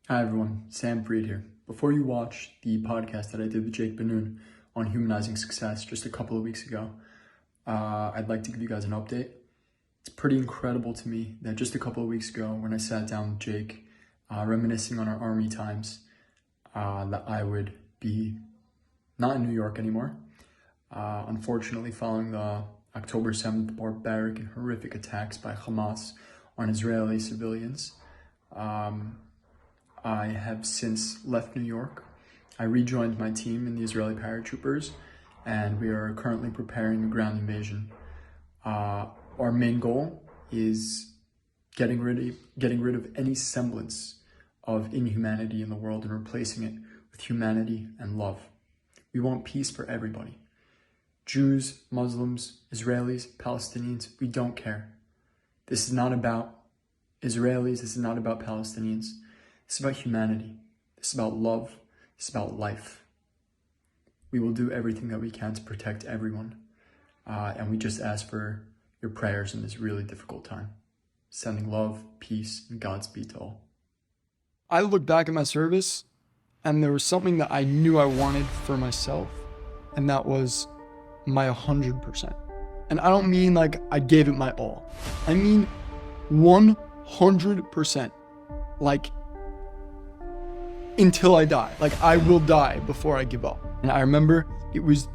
Hi everyone, Sam Freed here. Before you watch the podcast that I did with Jake Benoon on humanizing success just a couple of weeks ago, I'd like to give you guys an update. It's pretty incredible to me that just a couple of weeks ago when I sat down with Jake, reminiscing on our army times, that I would be not in New York anymore. Unfortunately, following the October 7th barbaric and horrific attacks by Hamas on Israeli civilians, I have since left New York. I rejoined my team in the Israeli Paratroopers, and we are currently preparing a ground invasion. Our main goal is getting rid of any semblance of inhumanity in the world and replacing it with humanity and love. We want peace for everybody. Jews, Muslims, Israelis, Palestinians, we don't care. This is not about Israelis, this is not about Palestinians. This is about humanity. This is about love. This is about life. We will do everything that we can to protect everyone. And we just ask for your prayers in this really difficult time. Sending love, peace, and Godspeed to all. I look back at my service and there was something that I knew I wanted for myself, and that was my 100%. And I don't mean like I gave it my all. I mean 100%. Like until I die. Like I will die before I give up. And I remember it was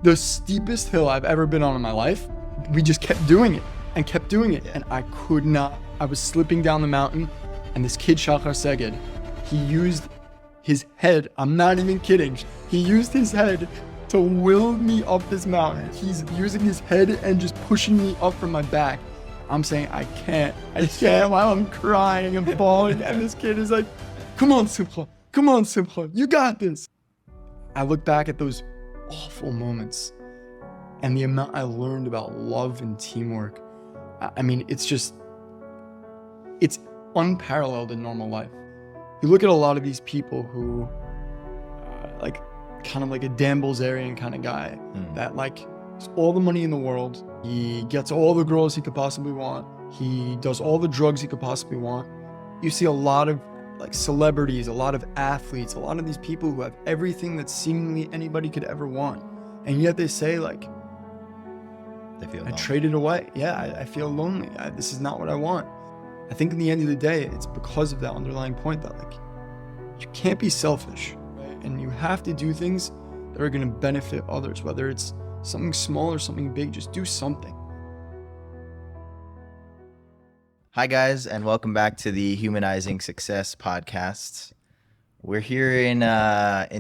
the steepest hill I've ever been on in my life. We just kept doing it and kept doing it. And I could not. I was slipping down the mountain, and this kid, Shachar Seged, he used his head. I'm not even kidding. He used his head to will me up this mountain. He's using his head and just pushing me up from my back. I'm saying, I can't while I'm crying and bawling. And this kid is like, come on, Simcha, you got this. I look back at those awful moments and the amount I learned about love and teamwork. I mean, it's unparalleled in normal life. You look at a lot of these people who, kind of like a Dan Bilzerian kind of guy that like has all the money in the world. He gets all the girls he could possibly want. He does all the drugs he could possibly want. You see a lot of like celebrities, a lot of athletes, a lot of these people who have everything that seemingly anybody could ever want. And yet they say like, they feel I traded away. Yeah, I feel lonely. This is not what I want. I think in the end of the day, it's because of that underlying point that like, you can't be selfish, right? And you have to do things that are going to benefit others, whether it's something small or something big. Just do something. Hi guys, and welcome back to the Humanizing Success podcast. We're here in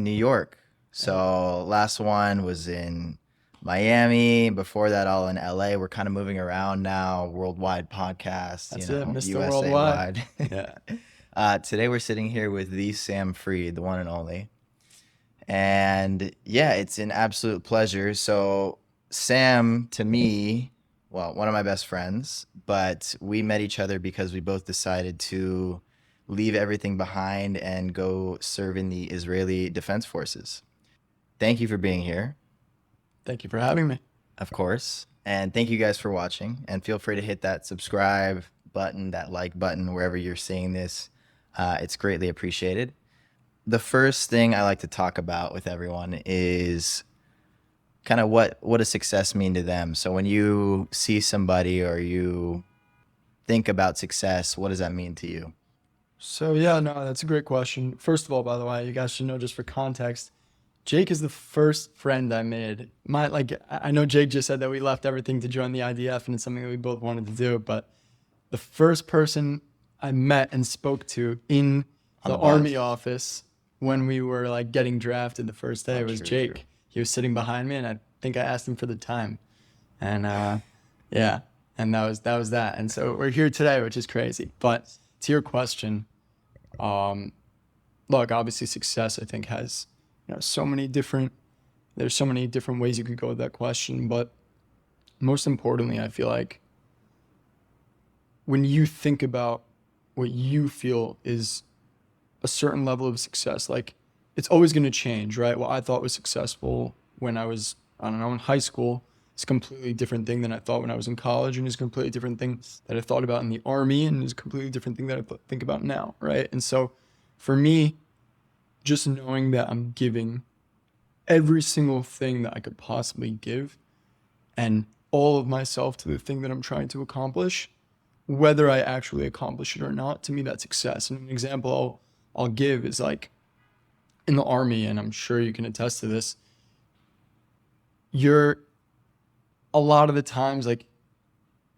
New York. So last one was in Miami. Before that, all in LA. We're kind of moving around now. Worldwide podcast. That's it, Mr. USA Worldwide. wide. Yeah. Today we're sitting here with the Sam Freed, the one and only. And yeah, it's an absolute pleasure. So Sam, to me, well, one of my best friends, but we met each other because we both decided to leave everything behind and go serve in the Israeli Defense Forces. Thank you for being here. Thank you for having me. Of course. And thank you guys for watching. And feel free to hit that subscribe button, that like button, wherever you're seeing this. It's greatly appreciated. The first thing I like to talk about with everyone is kind of what does success mean to them? So when you see somebody or you think about success, what does that mean to you? So yeah, no, that's a great question. First of all, by the way, you guys should know, just for context, Jake is the first friend I made. I know Jake just said that we left everything to join the IDF and it's something that we both wanted to do, but the first person I met and spoke to in the Army office when we were like getting drafted the first day was Jake. True. He was sitting behind me, and I think I asked him for the time, and yeah, and that was that. And so we're here today, which is crazy. But to your question, look, obviously success I think has there's so many different ways you could go with that question, but most importantly, I feel like when you think about what you feel is a certain level of success, like it's always going to change, right? What I thought was successful when I was, in high school, it's a completely different thing than I thought when I was in college, and it's a completely different thing that I thought about in the Army, and it's a completely different thing that I think about now, right? And so for me, just knowing that I'm giving every single thing that I could possibly give and all of myself to the thing that I'm trying to accomplish, whether I actually accomplish it or not, to me, that's success. And an example I'll give is like in the Army, and I'm sure you can attest to this, you're a lot of the times like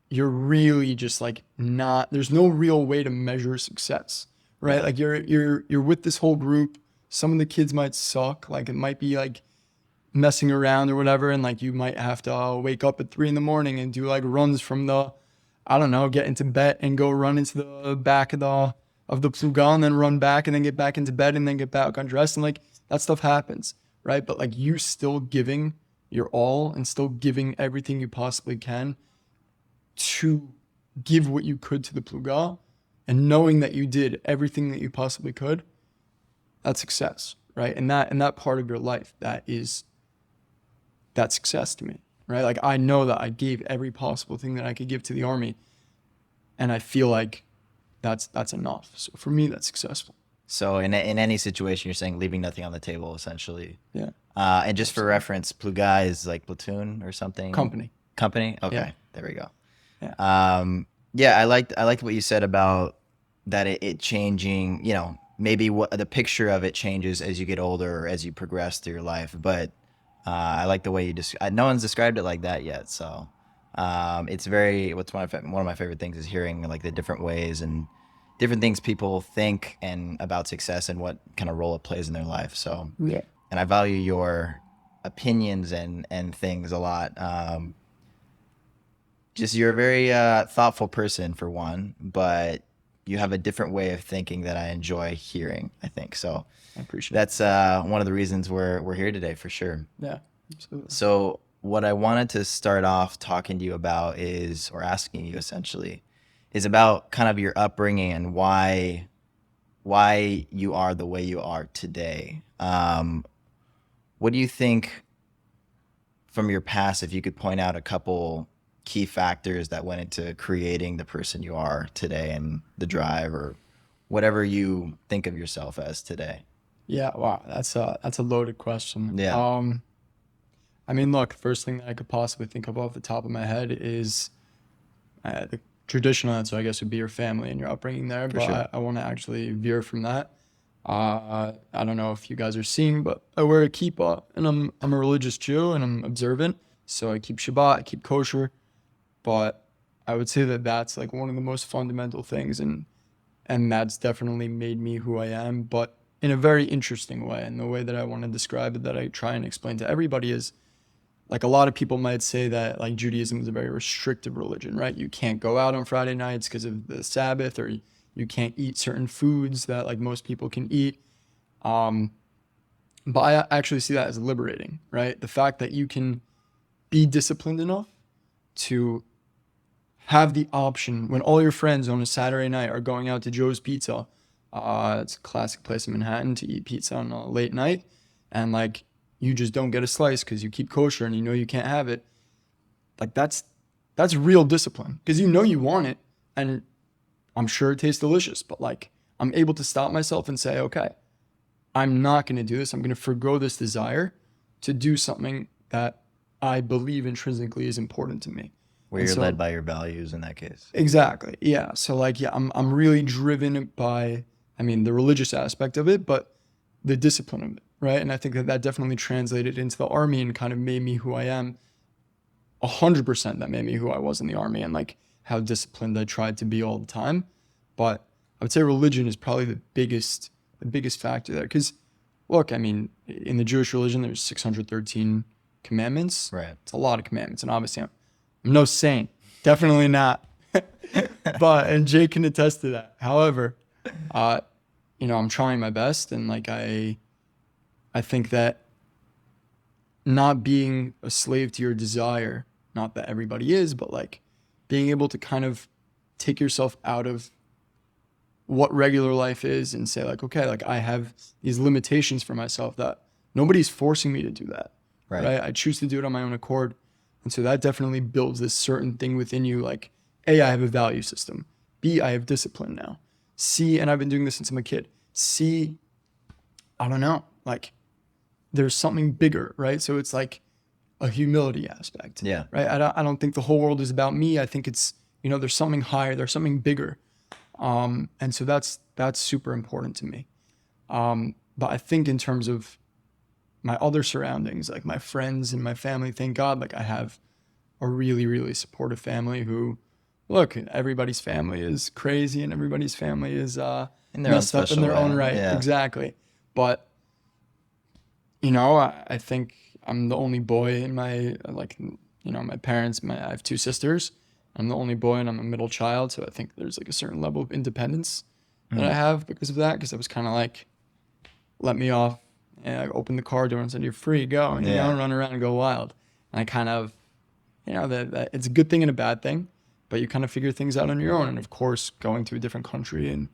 you're really just like not, there's no real way to measure success, right? Like you're with this whole group. Some of the kids might suck, like it might be like messing around or whatever, and like you might have to wake up at 3 a.m. and do like runs from the, I don't know, get into bed and go run into the back of the pluga and then run back and then get back into bed and then get back undressed, and like that stuff happens, right? But like you still giving your all and still giving everything you possibly can to give what you could to the pluga, and knowing that you did everything that you possibly could, that's success, right? And that part of your life, that's success to me, right? Like I know that I gave every possible thing that I could give to the Army, and I feel like that's enough. So for me, that's successful. So in any situation, you're saying leaving nothing on the table, essentially. Yeah. And just for reference, pluga is like platoon or something. Company. Okay, Yeah. There we go. Yeah. Yeah, I liked what you said about that it changing. You know, maybe what the picture of it changes as you get older or as you progress through your life. But I like the way you no one's described it like that yet. So it's very, one of my favorite things is hearing like the different ways and different things people think and about success and what kind of role it plays in their life. So Yeah. and I value your opinions and things a lot. Just you're a very thoughtful person for one, but you have a different way of thinking that I enjoy hearing, I think. So I appreciate that's one of the reasons we're here today for sure. Yeah, absolutely. So what I wanted to start off talking to you about or asking you essentially, is about kind of your upbringing and why you are the way you are today. What do you think from your past, if you could point out a couple key factors that went into creating the person you are today and the drive or whatever you think of yourself as today? Yeah, wow, that's a loaded question. Yeah. I mean, look, first thing that I could possibly think of off the top of my head is the traditional answer, I guess, would be your family and your upbringing there. For But sure. I want to actually veer from that. I don't know if you guys are seeing, but I wear a kippah, and I'm a religious Jew, and I'm observant. So I keep Shabbat, I keep kosher. But I would say that that's like one of the most fundamental things, and that's definitely made me who I am, but in a very interesting way. And the way that I want to describe it, that I try and explain to everybody, is like a lot of people might say that like Judaism is a very restrictive religion, right? You can't go out on Friday nights because of the Sabbath, or you can't eat certain foods that like most people can eat. But I actually see that as liberating, right? The fact that you can be disciplined enough to have the option when all your friends on a Saturday night are going out to Joe's Pizza. It's a classic place in Manhattan to eat pizza on a late night. And like, you just don't get a slice because you keep kosher and you know you can't have it. Like that's real discipline, because you know you want it, and I'm sure it tastes delicious, but like I'm able to stop myself and say, okay, I'm not going to do this. I'm going to forgo this desire to do something that I believe intrinsically is important to me. Where you're led by your values in that case. Exactly. Yeah. So like, yeah, I'm really driven by, I mean, the religious aspect of it, but the discipline of it, right? And I think that definitely translated into the Army and kind of made me who I am. 100% that made me who I was in the Army, and like how disciplined I tried to be all the time. But I would say religion is probably the biggest factor there. Because look, I mean, in the Jewish religion, there's 613 commandments. Right. It's a lot of commandments. And obviously I'm no saint, definitely not. And Jay can attest to that. However, I'm trying my best, and like I think that not being a slave to your desire, not that everybody is, but like being able to kind of take yourself out of what regular life is and say like, okay, like I have these limitations for myself that nobody's forcing me to do that. Right? I choose to do it on my own accord. And so that definitely builds this certain thing within you, like, A, I have a value system. B, I have discipline now. C, and I've been doing this since I'm a kid. see, I don't know, like there's something bigger, right? So it's like a humility aspect, Yeah. right? I don't think the whole world is about me. I think it's, there's something higher, there's something bigger. And so that's super important to me. But I think in terms of my other surroundings, like my friends and my family, thank God, like I have a really, really supportive family who, look, everybody's family is crazy and everybody's family is In their own messed up in special their own way. right. Yeah. Exactly. But, I think I'm the only boy in my, my parents, I have two sisters. I'm the only boy and I'm a middle child. So I think there's like a certain level of independence that I have because of that. Because I was kind of like, let me off and I open the car door and said, you're free, go, and Yeah. run around and go wild. And I kind of, that it's a good thing and a bad thing, but you kind of figure things out on your own. And of course, going to a different country and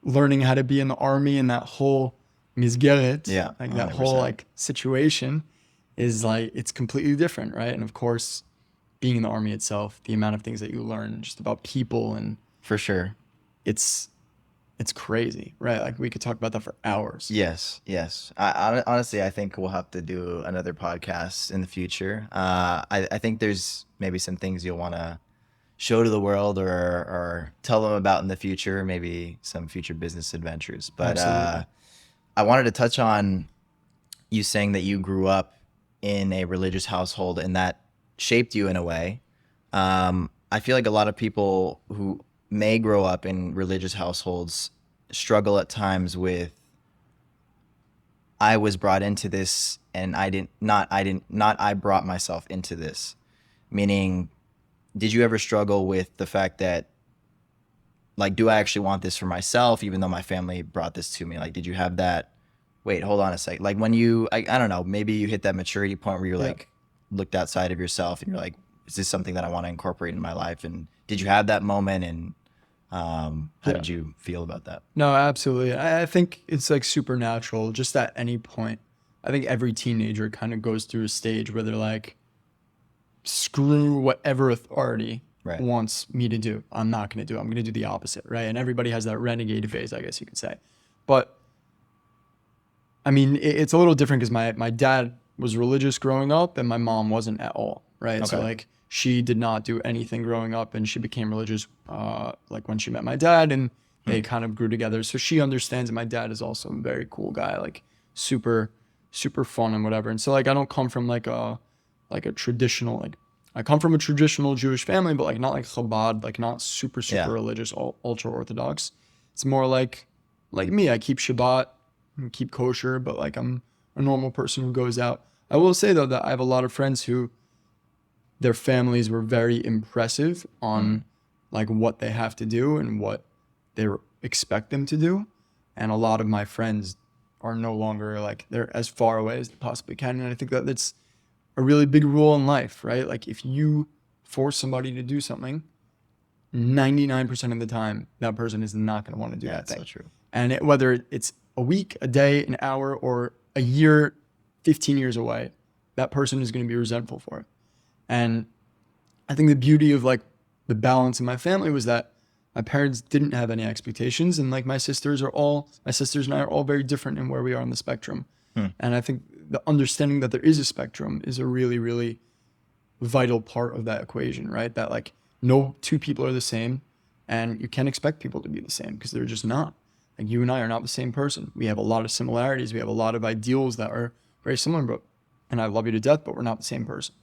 learning how to be in the army and that whole misgeret, like that 100%. whole like situation is like, it's completely different, right? And of course, being in the army itself, the amount of things that you learn just about people and For sure. it's crazy, right? Like we could talk about that for hours. Yes. I honestly, I think we'll have to do another podcast in the future. I think there's maybe some things you'll want to show to the world or tell them about in the future, maybe some future business adventures. But Absolutely. I wanted to touch on you saying that you grew up in a religious household and that shaped you in a way. I feel like a lot of people who may grow up in religious households struggle at times with, I was brought into this and I brought myself into this. Meaning, did you ever struggle with the fact that, like, do I actually want this for myself, even though my family brought this to me? Like, did you have that, wait, hold on a sec. Like when you, I don't know, maybe you hit that maturity point where you're like, looked outside of yourself and you're like, is this something that I want to incorporate in my life? And did you have that moment? And how did you feel about that? No, absolutely. I think it's like supernatural just at any point. I think every teenager kind of goes through a stage where they're like, screw whatever authority wants me to do. I'm not going to do it. I'm going to do the opposite, right? And everybody has that renegade phase, I guess you could say. But I mean, it's a little different because my dad was religious growing up and my mom wasn't at all, right? Okay. So like she did not do anything growing up and she became religious like when she met my dad and they kind of grew together. So she understands, and my dad is also a very cool guy, like super, super fun and whatever. And so like I don't come from like a traditional, like I come from a traditional Jewish family, but like not like Chabad, like not super religious, ultra Orthodox. It's more like me. I keep Shabbat and keep kosher, but like I'm a normal person who goes out. I will say though that I have a lot of friends who their families were very impressive on like what they have to do and what they expect them to do. And a lot of my friends are no longer like, they're as far away as they possibly can. And I think that that's a really big rule in life, right? Like if you force somebody to do something, 99% of the time, that person is not going to want to do that thing. That's so true. And whether it's a week, a day, an hour, or a year, 15 years away, that person is going to be resentful for it. And I think the beauty of like the balance in my family was that my parents didn't have any expectations. And like my sisters and I are all very different in where we are on the spectrum. And I think the understanding that there is a spectrum is a really, really vital part of that equation, right? That like no two people are the same and you can't expect people to be the same because they're just not. Like you and I are not the same person. We have a lot of similarities. We have a lot of ideals that are very similar, and I love you to death, but we're not the same person.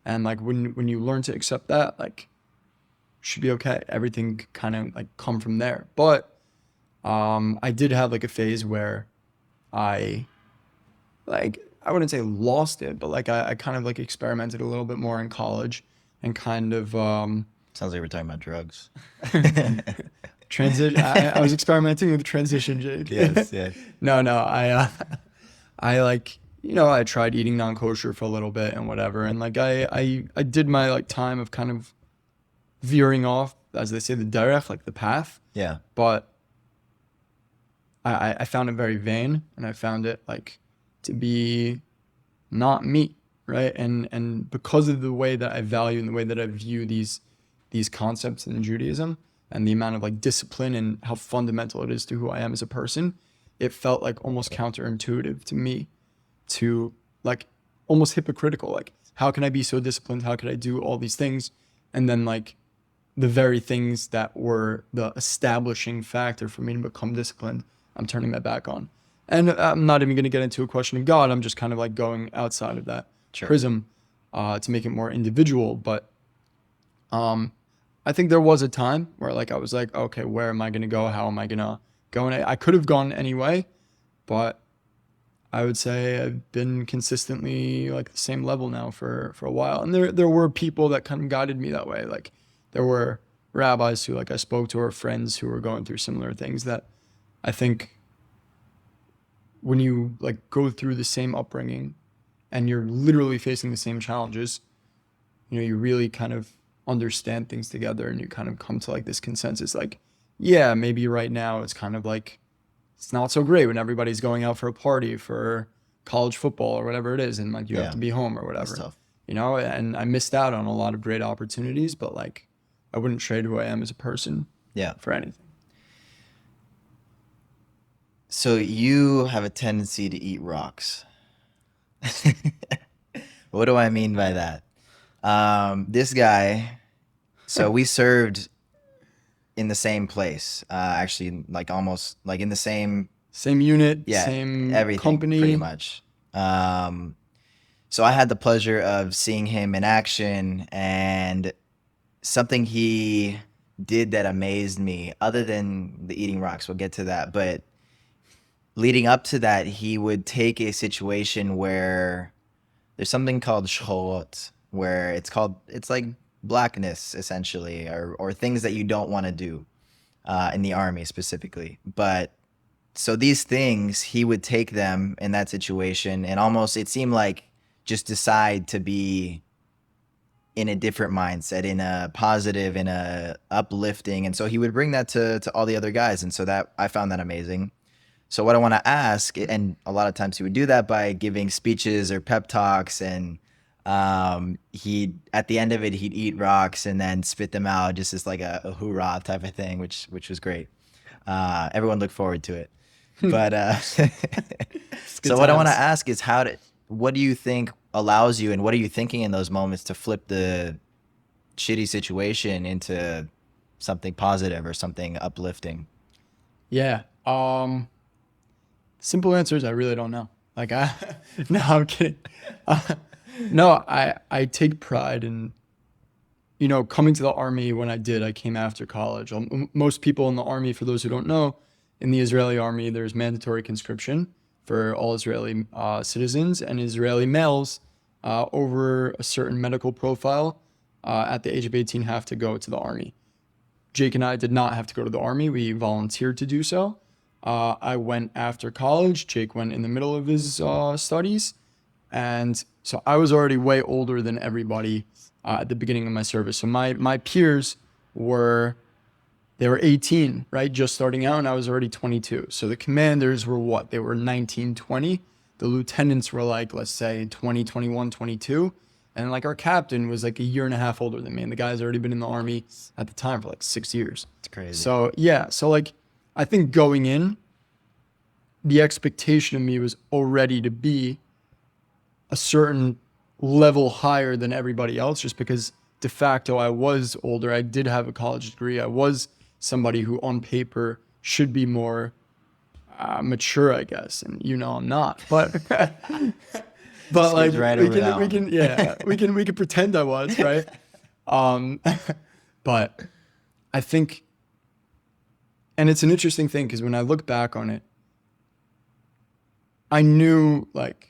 And like when you learn to accept that, like should be okay. Everything kind of like come from there. But I did have like a phase where I wouldn't say lost it, but like I kind of like experimented a little bit more in college and kind of Sounds like we're talking about drugs. transition. I was experimenting with transition, Jake. Yes. No. I like, I tried eating non-kosher for a little bit and whatever. And like, I did my like time of kind of veering off, as they say, the derech, like the path. Yeah. But I found it very vain, and I found it like to be not me, right? And because of the way that I value and the way that I view these concepts in Judaism and the amount of like discipline and how fundamental it is to who I am as a person, it felt like almost counterintuitive to me, to like almost hypocritical. Like, how can I be so disciplined? How could I do all these things? And then like the very things that were the establishing factor for me to become disciplined, I'm turning my back on. And I'm not even going to get into a question of God. I'm just kind of like going outside of that prism to make it more individual. But I think there was a time where like I was like, okay, where am I going to go? How am I going to go? And I could have gone anyway, but I would say I've been consistently like the same level now for a while. And there were people that kind of guided me that way. Like there were rabbis who like I spoke to, or friends who were going through similar things, that I think when you like go through the same upbringing and you're literally facing the same challenges, you know, you really kind of understand things together, and you kind of come to like this consensus, like, yeah, maybe right now it's kind of like, it's not so great when everybody's going out for a party for college football or whatever it is, and like you have to be home or whatever. That's tough. You know, and I missed out on a lot of great opportunities, but like I wouldn't trade who I am as a person for anything. So you have a tendency to eat rocks. What do I mean by that? This guy, so we served in the same place, actually, like almost like in the same unit, same everything, company, pretty much. So I had the pleasure of seeing him in action, and something he did that amazed me, other than the eating rocks, we'll get to that, but leading up to that, he would take a situation where there's something called shorot, where it's like blackness essentially, or things that you don't want to do in the army specifically. But so these things, he would take them in that situation and almost, it seemed like, just decide to be in a different mindset, in a positive, in a uplifting. And so he would bring that to all the other guys. And so that I found that amazing. So what I want to ask, and a lot of times he would do that by giving speeches or pep talks, and he, at the end of it, he'd eat rocks and then spit them out, just as like a hoorah type of thing, which was great. Everyone looked forward to it. But so what I want to ask is, what do you think allows you, and what are you thinking in those moments to flip the shitty situation into something positive or something uplifting? Yeah. Simple answer is I really don't know. Like no, I'm kidding. No, I take pride in, you know, coming to the army. When I did, I came after college. Most people in the army, for those who don't know, in the Israeli army, there's mandatory conscription for all Israeli citizens, and Israeli males over a certain medical profile at the age of 18 have to go to the army. Jake and I did not have to go to the army. We volunteered to do so. I went after college. Jake went in the middle of his studies. And so I was already way older than everybody at the beginning of my service. So my peers were 18, right? Just starting out, and I was already 22. So the commanders were what? They were 19, 20. The lieutenants were like, let's say 20, 21, 22. And like our captain was like a year and a half older than me. And the guy's already been in the army at the time for like 6 years. It's crazy. So yeah. So like, I think going in, the expectation of me was already to be a certain level higher than everybody else, just because de facto I was older. I did have a college degree. I was somebody who on paper should be more mature, I guess. And you know, I'm not, but like we can pretend I was, right? But I think, and it's an interesting thing, because when I look back on it, I knew, like,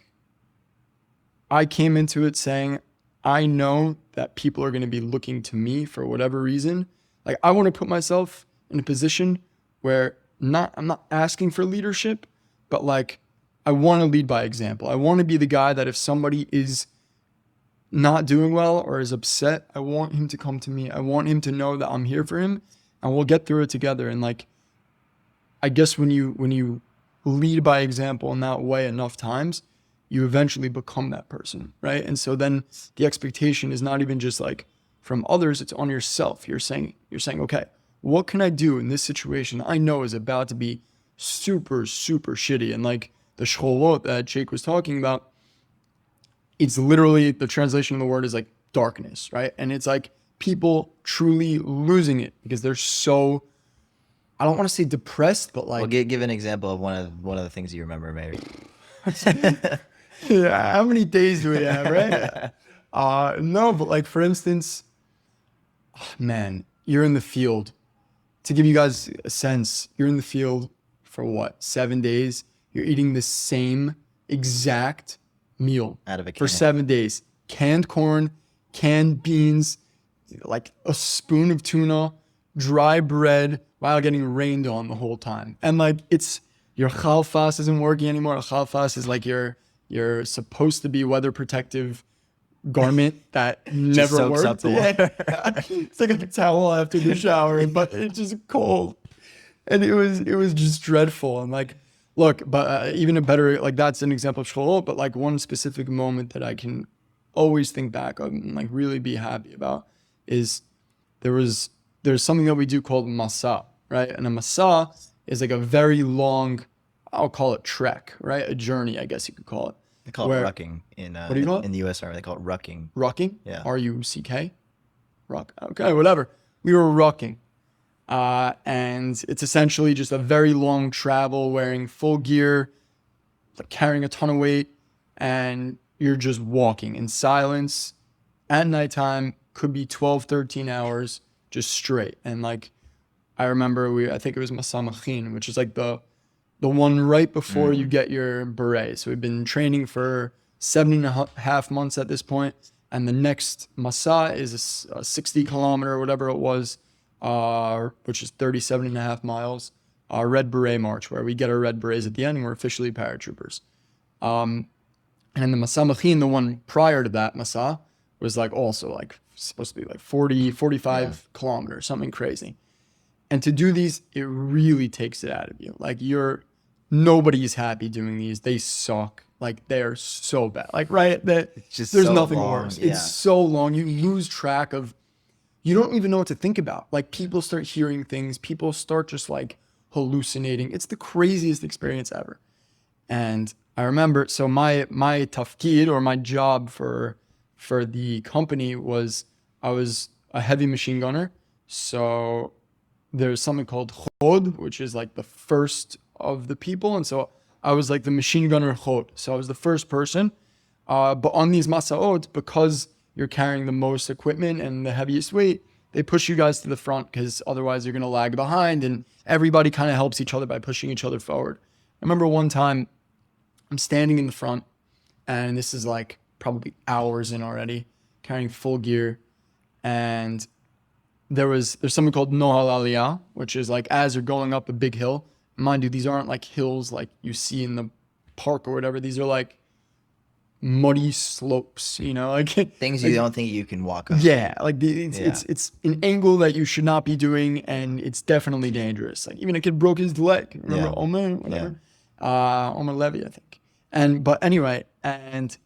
I came into it saying, I know that people are going to be looking to me for whatever reason. Like, I want to put myself in a position where I'm not asking for leadership, but like, I want to lead by example. I want to be the guy that if somebody is not doing well or is upset, I want him to come to me. I want him to know that I'm here for him, and we'll get through it together. And like, I guess when you lead by example in that way enough times, you eventually become that person, right? And so then the expectation is not even just like from others, it's on yourself. You're saying, okay, what can I do in this situation I know is about to be super, super shitty. And like the sholot that Jake was talking about, it's literally, the translation of the word is like darkness, right? And it's like people truly losing it because they're so, I don't want to say depressed, but like, Well, give an example of one of the things you remember, maybe. yeah, how many days do we have, right? No, but like for instance, man, you're in the field. To give you guys a sense, you're in the field for what, 7 days? You're eating the same exact meal Out of a for can. 7 days. Canned corn, canned beans, like a spoon of tuna, dry bread, while getting rained on the whole time. And like it's, your chalfas isn't working anymore. A chalfas is like your supposed to be weather protective garment that never soaks worked. up the water. It's like a towel after the shower, but it's just cold. And it was just dreadful. And like, look, but even a better, like that's an example of sholot, but like one specific moment that I can always think back of and like really be happy about is there's something that we do called masa, right? And a masa is like a very long, I'll call it trek, right? A journey, I guess you could call it. They call it rucking what do you call it? in the US Army. They call it rucking. Rucking? Yeah. R-U-C-K? Ruck. Okay, whatever. We were rucking. And it's essentially just a very long travel wearing full gear, like carrying a ton of weight, and you're just walking in silence at nighttime, could be 12, 13 hours just straight. And like, I remember I think it was Masamachin, which is like the one right before you get your beret. So we've been training for 7.5 months at this point. And the next Masa is a 60 kilometer, whatever it was, which is 37.5 miles, Red Beret March, where we get our red berets at the end and we're officially paratroopers. And the Masa Machin, the one prior to that Masa, was like also like supposed to be like 40, 45 kilometers, something crazy. And to do these, it really takes it out of you. Like nobody's happy doing these. They suck. Like they're so bad. Like there's so nothing long. worse. Yeah. It's so long. You lose track of, you don't even know what to think about. Like people start hearing things. People start just like hallucinating. It's the craziest experience ever. And I remember, so my tafkid, or my job for the company, was I was a heavy machine gunner. So there's something called chod, which is like the first of the people. And so I was like the machine gunner chod. So I was the first person. But on these masaot, because you're carrying the most equipment and the heaviest weight, they push you guys to the front because otherwise you're going to lag behind, and everybody kind of helps each other by pushing each other forward. I remember one time I'm standing in the front, and this is like probably hours in already, carrying full gear. And there's something called Nohal Aliyah, which is like as you're going up a big hill. Mind you, these aren't like hills like you see in the park or whatever. These are like muddy slopes, like Things you don't think you can walk up. Yeah, like it's an angle that you should not be doing, and it's definitely dangerous. Like even a kid broke his leg. Remember Omer, whatever, Omer Levy, I think. But anyway, and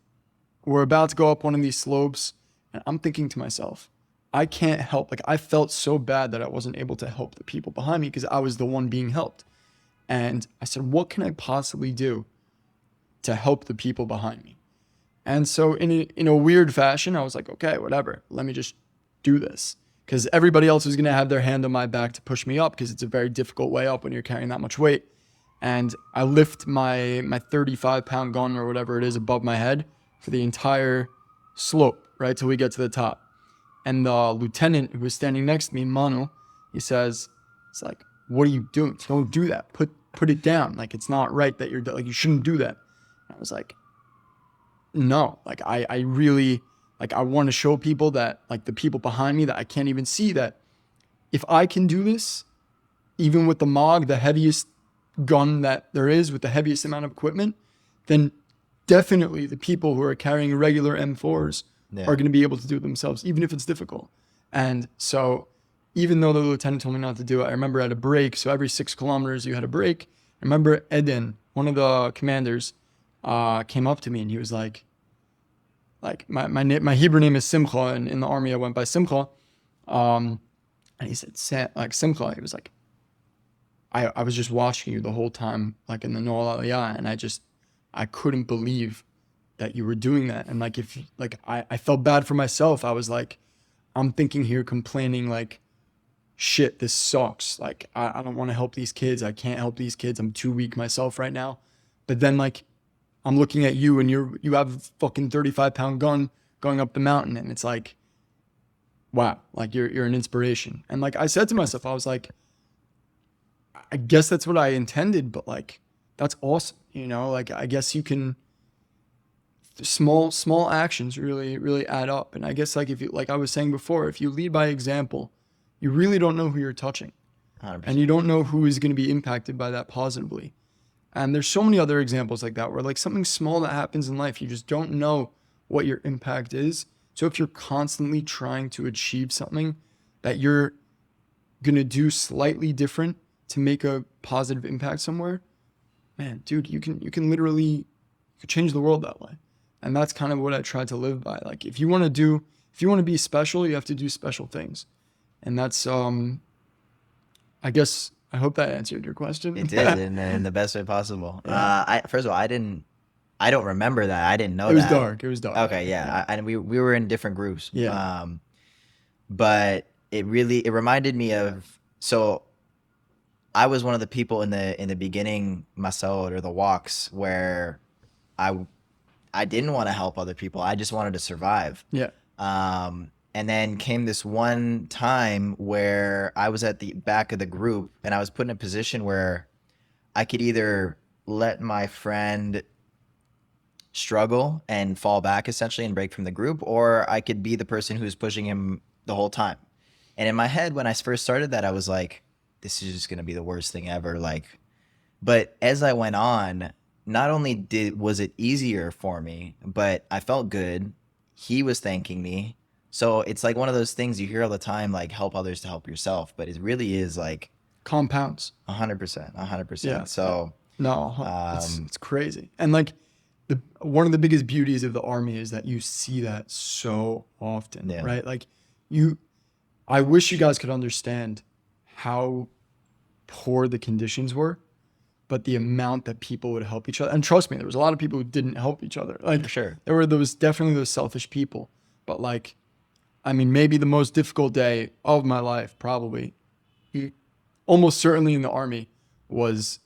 we're about to go up one of these slopes, and I'm thinking to myself, I can't help. Like I felt so bad that I wasn't able to help the people behind me because I was the one being helped. And I said, what can I possibly do to help the people behind me? And so in a weird fashion, I was like, okay, whatever, let me just do this. Because everybody else was going to have their hand on my back to push me up, because it's a very difficult way up when you're carrying that much weight. And I lift my 35-pound gun or whatever it is above my head for the entire slope, right, till we get to the top. And the lieutenant who was standing next to me, Manu, it's like, what are you doing? Don't do that. Put it down. Like, it's not right that you shouldn't do that. And I was like, no, like I really, like I want to show people that, like the people behind me that I can't even see, that if I can do this, even with the MOG, the heaviest gun that there is with the heaviest amount of equipment, then definitely the people who are carrying regular M4s are going to be able to do it themselves, even if it's difficult. And so even though the lieutenant told me not to do it, I remember at a break, so every 6 kilometers you had a break. I remember Eden, one of the commanders, came up to me and he was like my Hebrew name is Simcha, and in the army I went by Simcha. And he said, Simcha, he was like, I was just watching you the whole time, like in the Noel Aliyah, and I couldn't believe that you were doing that. And like, if like, I felt bad for myself. I was like, I'm thinking here complaining like, shit, this sucks. Like, I don't want to help these kids. I can't help these kids. I'm too weak myself right now. But then like, I'm looking at you and you have a fucking 35-pound gun going up the mountain. And it's like, wow, like you're an inspiration. And like, I said to myself, I was like, I guess that's what I intended, but like, that's awesome. You know, like, I guess you can, small actions really add up. And I guess like, if you, like I was saying before, if you lead by example, you really don't know who you're touching 100%. and you don't know who is going to be impacted by that positively. And there's so many other examples like that where like something small that happens in life, you just don't know what your impact is. So if you're constantly trying to achieve something that you're going to do slightly different to make a positive impact somewhere, man, dude, you can literally, you could change the world that way. And that's kind of what I try to live by. Like, if you want to be special, you have to do special things. And that's, I guess, I hope that answered your question. It did in the best way possible. Yeah. First of all, I don't remember that. I didn't know that. It was dark. Okay, yeah. And we were in different groups. Yeah. But it reminded me of, so I was one of the people in the beginning, Masaud, or the walks, where I didn't want to help other people. I just wanted to survive. Yeah. And then came this one time where I was at the back of the group and I was put in a position where I could either let my friend struggle and fall back essentially and break from the group, or I could be the person who's pushing him the whole time. And in my head, when I first started that, I was like, this is just going to be the worst thing ever. Like, but as I went on, not only was it easier for me, but I felt good. He was thanking me. So it's like one of those things you hear all the time, like help others to help yourself, but it really is like compounds. 100%. Yeah. So no, it's crazy. And like one of the biggest beauties of the Army is that you see that so often, right? Like I wish you guys could understand how poor the conditions were, but the amount that people would help each other. And trust me, there was a lot of people who didn't help each other. Like, for sure. There were definitely those selfish people, but like, I mean, maybe the most difficult day of my life, probably, almost certainly in the Army, was,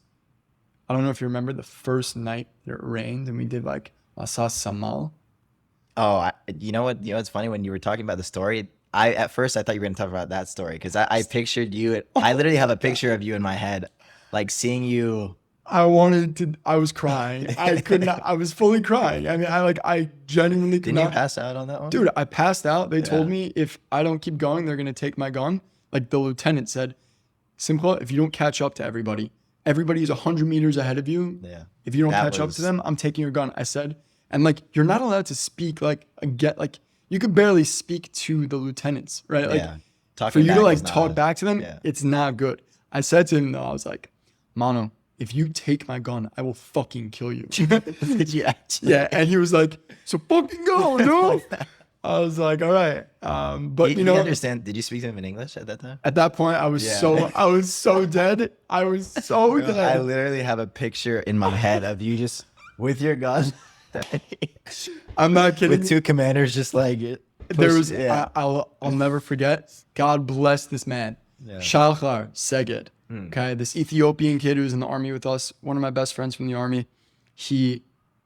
I don't know if you remember, the first night that it rained and we did like Masa Samal. Oh, you know what? You know what's funny? When you were talking about the story, at first I thought you were going to talk about that story because I pictured you. I literally have a picture of you in my head, like seeing you. I was crying. I could not, I was fully crying. I mean, I genuinely could not. Didn't you pass out on that one? Dude, I passed out. They told me if I don't keep going, they're going to take my gun. Like the lieutenant said, simple, if you don't catch up to everybody is 100 meters ahead of you. Yeah. If you don't catch up to them, I'm taking your gun. I said, and like, you're not allowed to speak you could barely speak to the lieutenants, right? Like for you to like talk back to them, it's not good. I said to him though, I was like, Mano, if you take my gun, I will fucking kill you. Did you actually? Yeah, and he was like, so fucking go, dude. I was like, all right. But you know, understand? Did you speak to him in English at that time? At that point, I was so dead. I was so dead. I literally have a picture in my head of you just with your gun. I'm not kidding. With two commanders, just like it. I'll never forget. God bless this man, Shalchar Seged. Okay, this Ethiopian kid who's in the Army with us, one of my best friends from the Army. He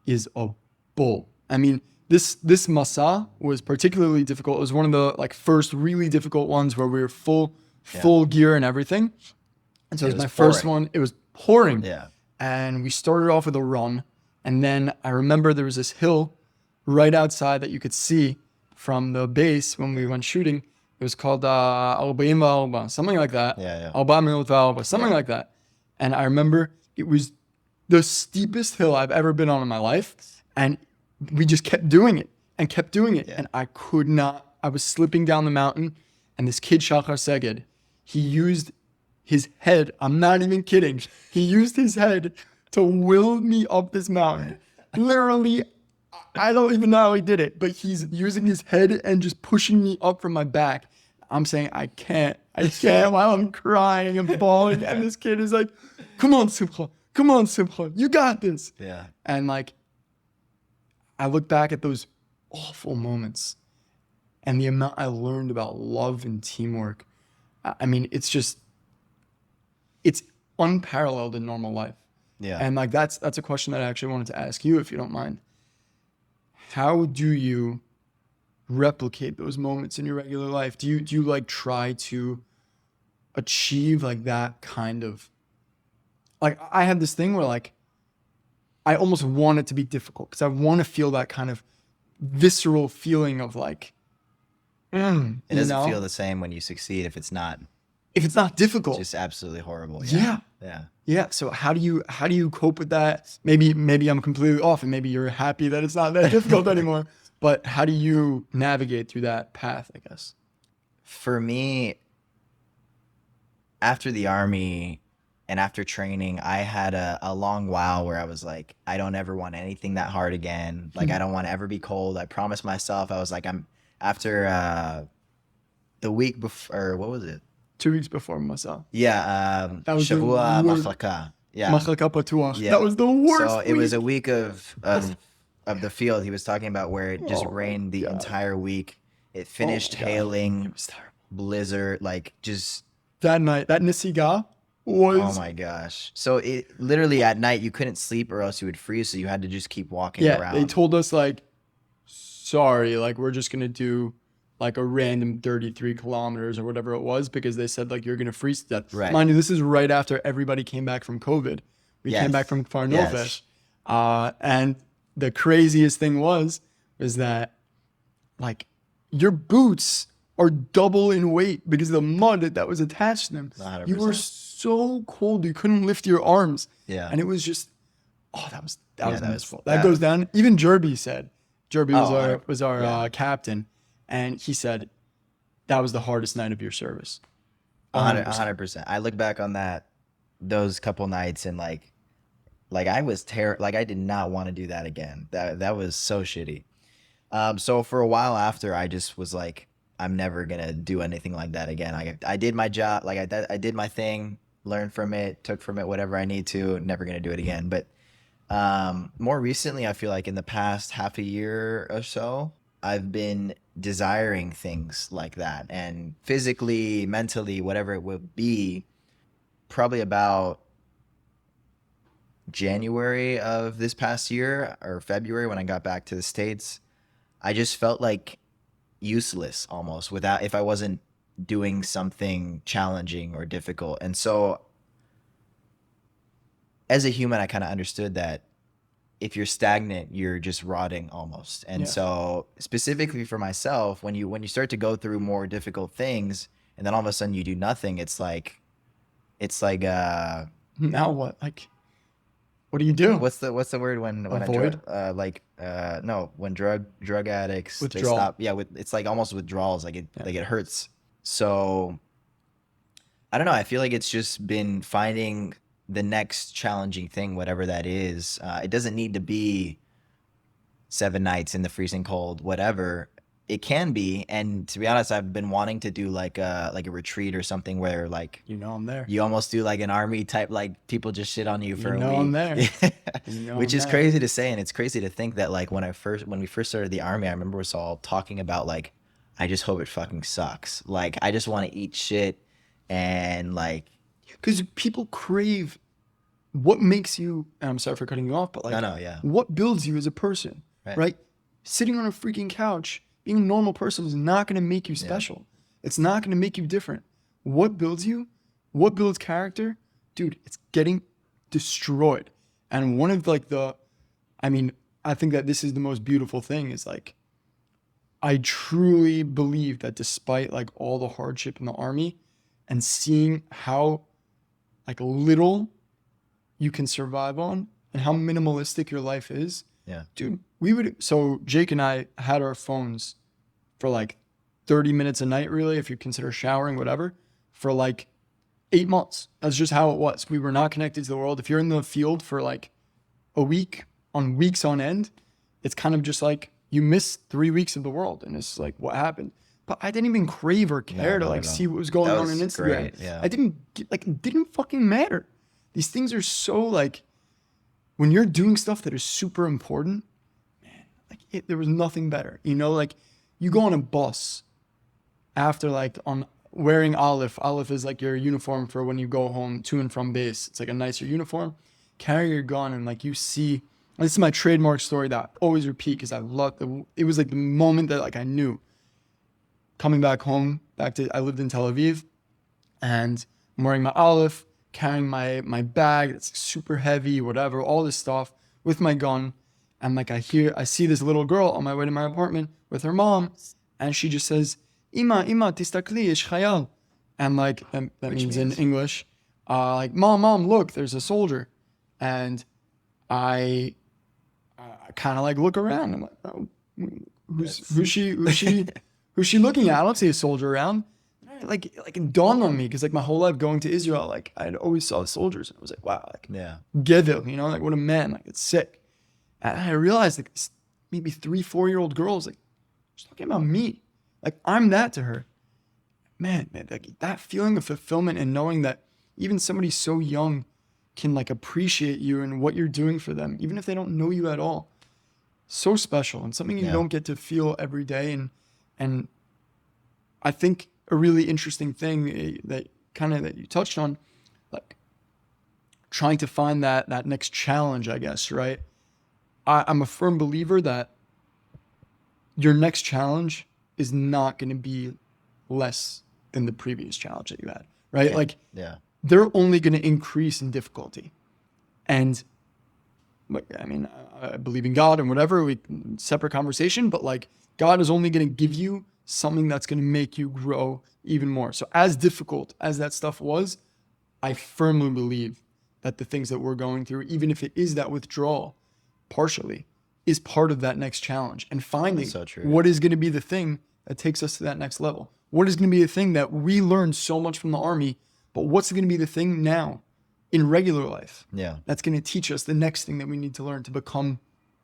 is a bull. I mean, this Masa was particularly difficult. It was one of the like first really difficult ones where we were full gear and everything. And so it was my first one. It was pouring. Yeah. And we started off with a run. And then I remember there was this hill right outside that you could see from the base when we went shooting. It was called something like that. Something like that. And I remember it was the steepest hill I've ever been on in my life. And we just kept doing it. And I could not. I was slipping down the mountain. And this kid, Shachar Seged, he used his head. I'm not even kidding. He used his head to will me up this mountain. Literally, I don't even know how he did it, but he's using his head and just pushing me up from my back. I'm saying, I can't I can't while I'm crying and bawling. And this kid is like, come on, Simcha, you got this. Yeah. And like, I look back at those awful moments and the amount I learned about love and teamwork. I mean, it's unparalleled in normal life. Yeah. And like, that's a question that I actually wanted to ask you, if you don't mind. How do you replicate those moments in your regular life? Do you like try to achieve like that kind of, like, I had this thing where like, I almost want it to be difficult because I want to feel that kind of visceral feeling of like, it doesn't feel the same when you succeed if it's not difficult. just absolutely horrible. Yeah. So how do you cope with that? Maybe I'm completely off and maybe you're happy that it's not that difficult anymore, but how do you navigate through that path, I guess? For me, after the Army and after training, I had a long while where I was like, I don't ever want anything that hard again. Like, I don't want to ever be cold. I promised myself, I was like, after the week before, or what was it? 2 weeks before Masa. Yeah, That was the Shavua worst. Machlaka. Yeah. Machlaka Patuach. Yeah. That was the worst. So it week. was a week of the field. He was talking about where it just rained the entire week. It finished hailing, It was terrible. blizzard, like just. That night, that Nisiga was. Oh my gosh. So it literally at night you couldn't sleep or else you would freeze. So you had to just keep walking around. They told us like, sorry, like we're just gonna do like a random 33 kilometers or whatever it was because they said like you're gonna freeze to death. Right. Mind you, this is right after everybody came back from COVID. We came back from Kfar Nofesh. And the craziest thing was that like your boots are double in weight because of the mud that was attached to them. 100%. You were so cold you couldn't lift your arms. Yeah. And it was just, that was miserable. that- That goes down. Even Jerby said, Oh, was our captain, and he said that was the hardest night of your service. 100%. I look back on those couple nights and like I was like I did not want to do that again. That was so shitty. So for a while after, I just was like, I'm never gonna do anything like that again. I did my job, like I did my thing, learned from it, took from it whatever I need to. Never gonna do it again. But more recently, I feel like in the past half a year or so, I've been desiring things like that, and physically, mentally, whatever it would be. Probably about January of this past year or February when I got back to the States, I just felt like useless almost if I wasn't doing something challenging or difficult. And so as a human, I kind of understood that if you're stagnant, you're just rotting almost. And so specifically for myself, when you start to go through more difficult things and then all of a sudden you do nothing, it's like now what? Like, what do you do? What's the word when Avoid? when drug addicts they Withdrawal. stop. Yeah, it's like almost withdrawals. Like it hurts. So I don't know. I feel like it's just been finding the next challenging thing, whatever that is. It doesn't need to be 7 nights in the freezing cold, whatever. It can be, and to be honest, I've been wanting to do like a retreat or something where like I'm there. you almost do like an army type, like people just shit on you for a week. I'm there. Which is crazy to say, and it's crazy to think that like when we first started the Army, I remember us all talking about like, I just hope it fucking sucks. Like I just want to eat shit, and like because people crave what makes you. And I'm sorry for cutting you off, but like, what builds you as a person, right? Sitting on a freaking couch. Being a normal person is not going to make you special. It's not going to make you different. What builds you? What builds character? Dude, it's getting destroyed. And one of like I think that this is the most beautiful thing is like, I truly believe that despite like all the hardship in the Army and seeing how like little you can survive on and how minimalistic your life is, dude, so Jake and I had our phones for like 30 minutes a night, really, if you consider showering, whatever, for like 8 months. That's just how it was. We were not connected to the world. If you're in the field for like a week, on weeks on end, it's kind of just like you miss 3 weeks of the world. And it's like, what happened? but I didn't even crave or care to not like at all. see what was going That on was on Instagram. great, yeah. I didn't like, it didn't fucking matter. These things are so like, when you're doing stuff that is super important, man, like there was nothing better. You know, like you go on a bus after like on wearing olive. Olive is like your uniform for when you go home to and from base. It's like a nicer uniform. Carry your gun and like you see, this is my trademark story that I always repeat because I love it was like the moment that like I knew. Coming back home, I lived in Tel Aviv, and I'm wearing my olive, carrying my bag that's super heavy, whatever, all this stuff with my gun. And like I see this little girl on my way to my apartment with her mom, and she just says, "Ima, tistakli, ish chayal," and like that means in English, like mom, look, there's a soldier, and I kind of like look around. I'm like, oh, who's she looking at? I don't see a soldier around. Like it dawned on me because like my whole life going to Israel, like I'd always saw soldiers, and I was like, wow, like Gevil, you know, like what a man, like it's sick. And I realized like this maybe 3-4-year-old girls, like she's talking about me, like I'm that to her. Man, like that feeling of fulfillment and knowing that even somebody so young can like appreciate you and what you're doing for them, even if they don't know you at all. So special and something you don't get to feel every day. And I think a really interesting thing that you touched on, like trying to find that next challenge, I guess, right? I'm a firm believer that your next challenge is not going to be less than the previous challenge that you had, right? They're only going to increase in difficulty. And I mean, I believe in God and whatever, separate conversation, but like God is only going to give you something that's going to make you grow even more. So as difficult as that stuff was, I firmly believe that the things that we're going through, even if it is that withdrawal partially, is part of that next challenge. And finding what is going to be the thing that takes us to that next level. What is going to be the thing that we learned so much from the army, but what's going to be the thing now in regular life that's going to teach us the next thing that we need to learn to become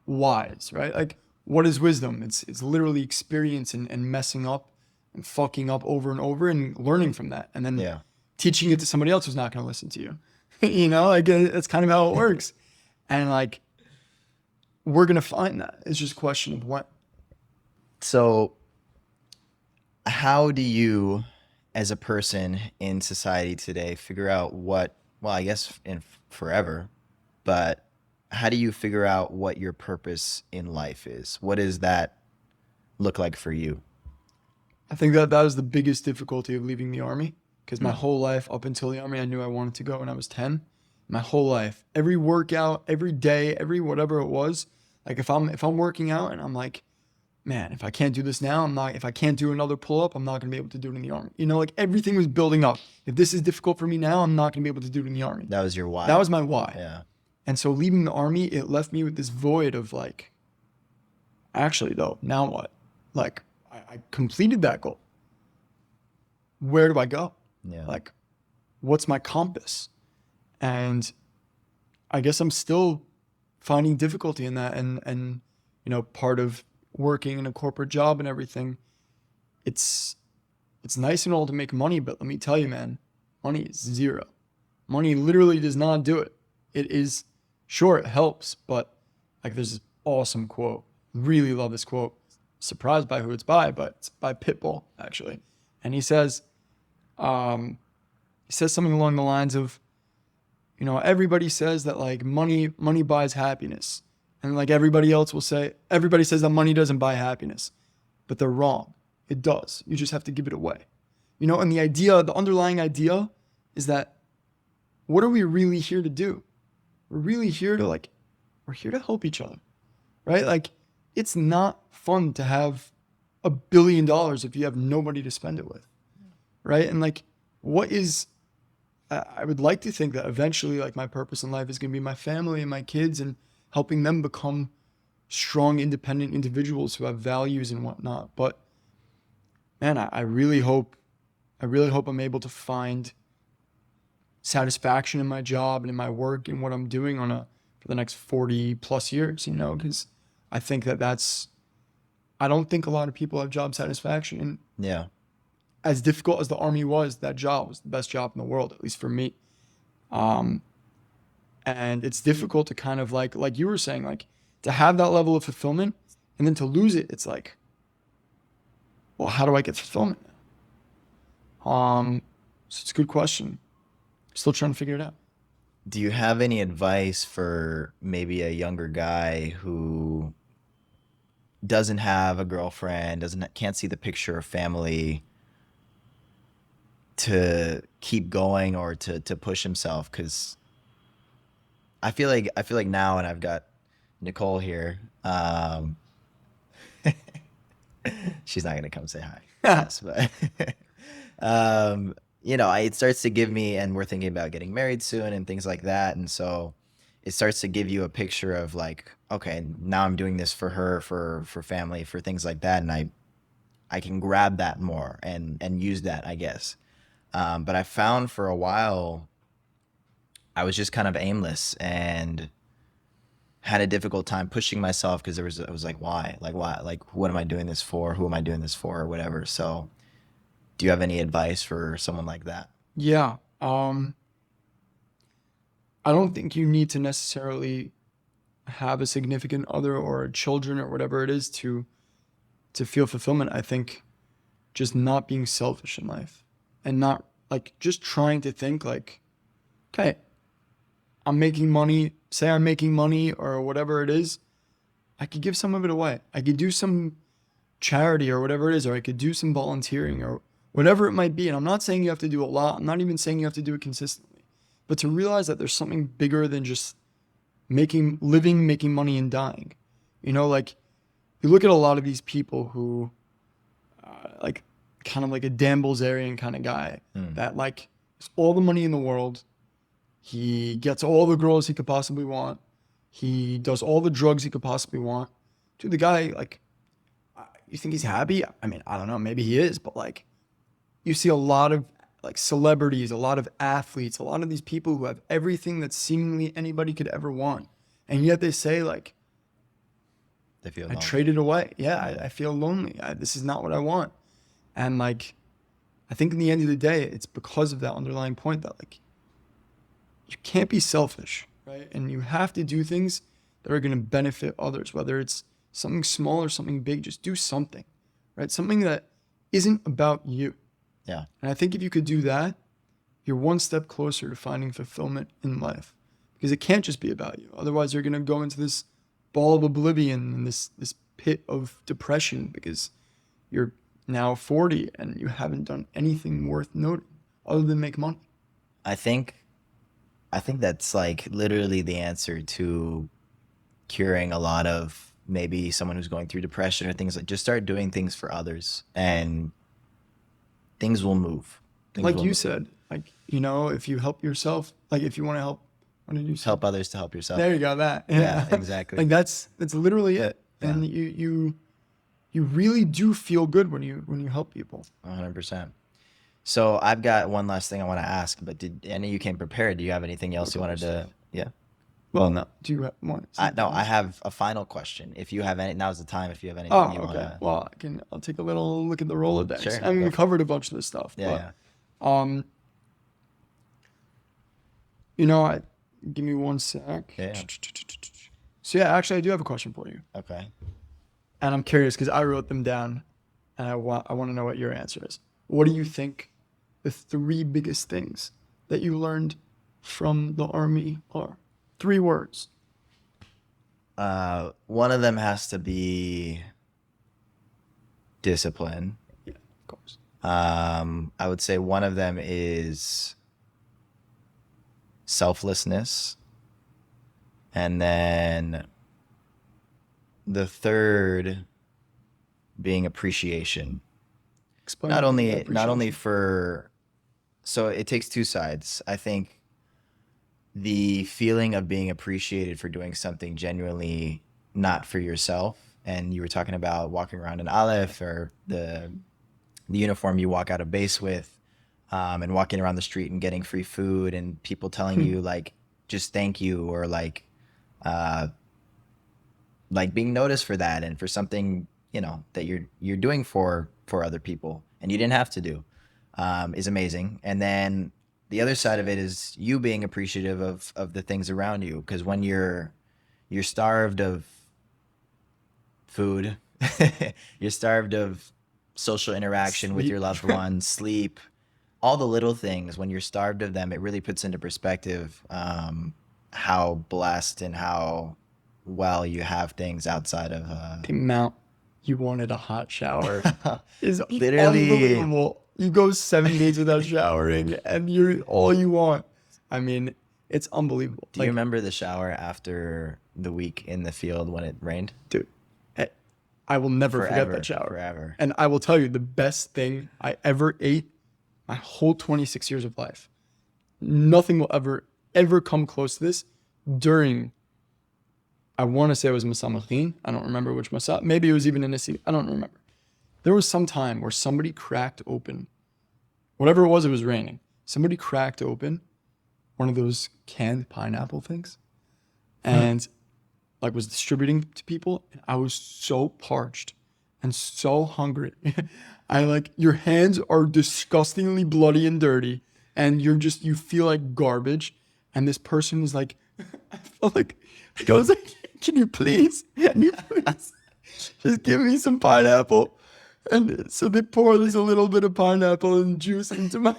wise, right? Like, what is wisdom? It's literally experience and messing up and fucking up over and over and learning from that. And then teaching it to somebody else who's not going to listen to you. You know, like that's kind of how it works. And like, we're going to find that. It's just a question of what. So how do you, as a person in society today, figure out what, well, I guess in forever, but how do you figure out what your purpose in life is? What does that look like for you? I think that was the biggest difficulty of leaving the army, because my whole life up until the army, I knew I wanted to go when I was 10. My whole life, every workout, every day, every whatever it was, like if I'm working out and I'm like, man, if I can't do this now, if I can't do another pull-up, I'm not going to be able to do it in the army. You know, like everything was building up. If this is difficult for me now, I'm not going to be able to do it in the army. That was your why. That was my why. Yeah. And so leaving the army, it left me with this void of like, actually though, now what? Like I completed that goal. Where do I go? Yeah. Like, what's my compass? And I guess I'm still finding difficulty in that. And you know, part of working in a corporate job and everything, it's nice and all to make money, but let me tell you, man, money is zero. Money literally does not do it. It is, sure, it helps, but like there's this awesome quote. Really love this quote. Surprised by who it's by, but it's by Pitbull, actually. And he says something along the lines of, you know, everybody says that like money buys happiness. And like everybody says that money doesn't buy happiness, but they're wrong. It does. You just have to give it away. You know, and the underlying idea is that what are we really here to do? We're really here to we're here to help each other, right? Like it's not fun to have $1 billion if you have nobody to spend it with, right? And like, I would like to think that eventually like my purpose in life is going to be my family and my kids and helping them become strong, independent individuals who have values and whatnot. But man, I really hope I'm able to find satisfaction in my job and in my work and what I'm doing for the next 40 plus years, you know, because I think that's I don't think a lot of people have job satisfaction. And Yeah. as difficult as the Army was, that job was the best job in the world, at least for me. And it's difficult to kind of like you were saying, like to have that level of fulfillment and then to lose it. It's like, well, how do I get fulfillment? So it's a good question. Still trying to figure it out. Do you have any advice for maybe a younger guy who doesn't have a girlfriend, can't see the picture of family, to keep going or to push himself? Because I feel like now, and I've got Nicole here. She's not gonna come say hi. Yes, but it starts to give me, and we're thinking about getting married soon and things like that, and so it starts to give you a picture of like, okay, now I'm doing this for her, for family, for things like that, and I can grab that more and use that, I guess. But I found for a while I was just kind of aimless and had a difficult time pushing myself because it was like, why? Like, what am I doing this for? Who am I doing this for? Or whatever. So do you have any advice for someone like that? Yeah. I don't think you need to necessarily have a significant other or children or whatever it is to feel fulfillment. I think just not being selfish in life and not like just trying to think like, okay, I'm making money, say I'm making money or whatever it is, I could give some of it away. I could do some charity or whatever it is, or I could do some volunteering or whatever it might be. And I'm not saying you have to do a lot. I'm not even saying you have to do it consistently, but to realize that there's something bigger than just making money and dying. Like you look at a lot of these people who like kind of like a Dan Bilzerian kind of guy that like has all the money in the world. He gets all the girls he could possibly want. He does all the drugs he could possibly want. Dude, the guy, like, you think he's happy? I mean, I don't know. Maybe he is, but like, you see a lot of like celebrities, a lot of athletes, a lot of these people who have everything that seemingly anybody could ever want. And yet they say like, They feel I lonely. traded away. Yeah, I feel lonely. This is not what I want. And like, I think in the end of the day, it's because of that underlying point that like, you can't be selfish, right? And you have to do things that are going to benefit others, whether it's something small or something big. Just do something, right? Something that isn't about you. Yeah. And I think if you could do that, you're one step closer to finding fulfillment in life, because it can't just be about you. Otherwise, you're going to go into this ball of oblivion and this pit of depression because you're now 40 and you haven't done anything worth noting other than make money. I think that's like literally the answer to curing a lot of maybe someone who's going through depression or things. Like, just start doing things for others and things will move. Like you said, like, if you help yourself, like if you want to help, what did you say? Help others to help yourself. There you go. That. Yeah, exactly. Like that's literally it. Yeah. And you really do feel good when you help people. 100%. So I've got one last thing I want to ask, but I know you came prepared. Do you have anything else you wanted to? Yeah. Well, no. Do you want? No, I have a final question. If you have any, now's the time. If you have anything you want to. Well, I'll take a little look at the Rolodex. Sure. I mean, we covered a bunch of this stuff. Yeah. But, give me one sec. Yeah. So yeah, actually, I do have a question for you, Okay. and I'm curious because I wrote them down, and I want to know what your answer is. What do you think the 3 biggest things that you learned from the Army are? 3 words. One of them has to be discipline. Yeah, of course. I would say one of them is selflessness. And then the third being appreciation. Explain Not only appreciation. for, so it takes 2 sides. I think the feeling of being appreciated for doing something genuinely not for yourself. And you were talking about walking around in Aleph, or the uniform you walk out of base with, and walking around the street and getting free food and people telling you like, just thank you, or like being noticed for that, and for something, that you're doing for other people and you didn't have to do, is amazing. And then the other side of it is you being appreciative of the things around you, because when you're starved of food, you're starved of social interaction with your loved ones, sleep, all the little things. When you're starved of them, it really puts into perspective how blessed and how well you have things outside of The amount you wanted a hot shower is Literally. unbelievable. You go 7 days without showering and you're all you want. I mean, it's unbelievable. Do you remember the shower after the week in the field when it rained? Dude, I will never forget that shower. Forever. And I will tell you, the best thing I ever ate my whole 26 years of life, nothing will ever come close to this. During, I want to say it was Masamachin. I don't remember which Masa. Maybe it was even in Nisi. I don't remember. There was some time where somebody cracked open, whatever it was raining. Somebody cracked open one of those canned pineapple things and like was distributing to people. And I was so parched and so hungry. Your hands are disgustingly bloody and dirty and you feel like garbage. And this person was like, I felt like, I was like, can you please just give me some pineapple? And so they pour this a little bit of pineapple and juice into my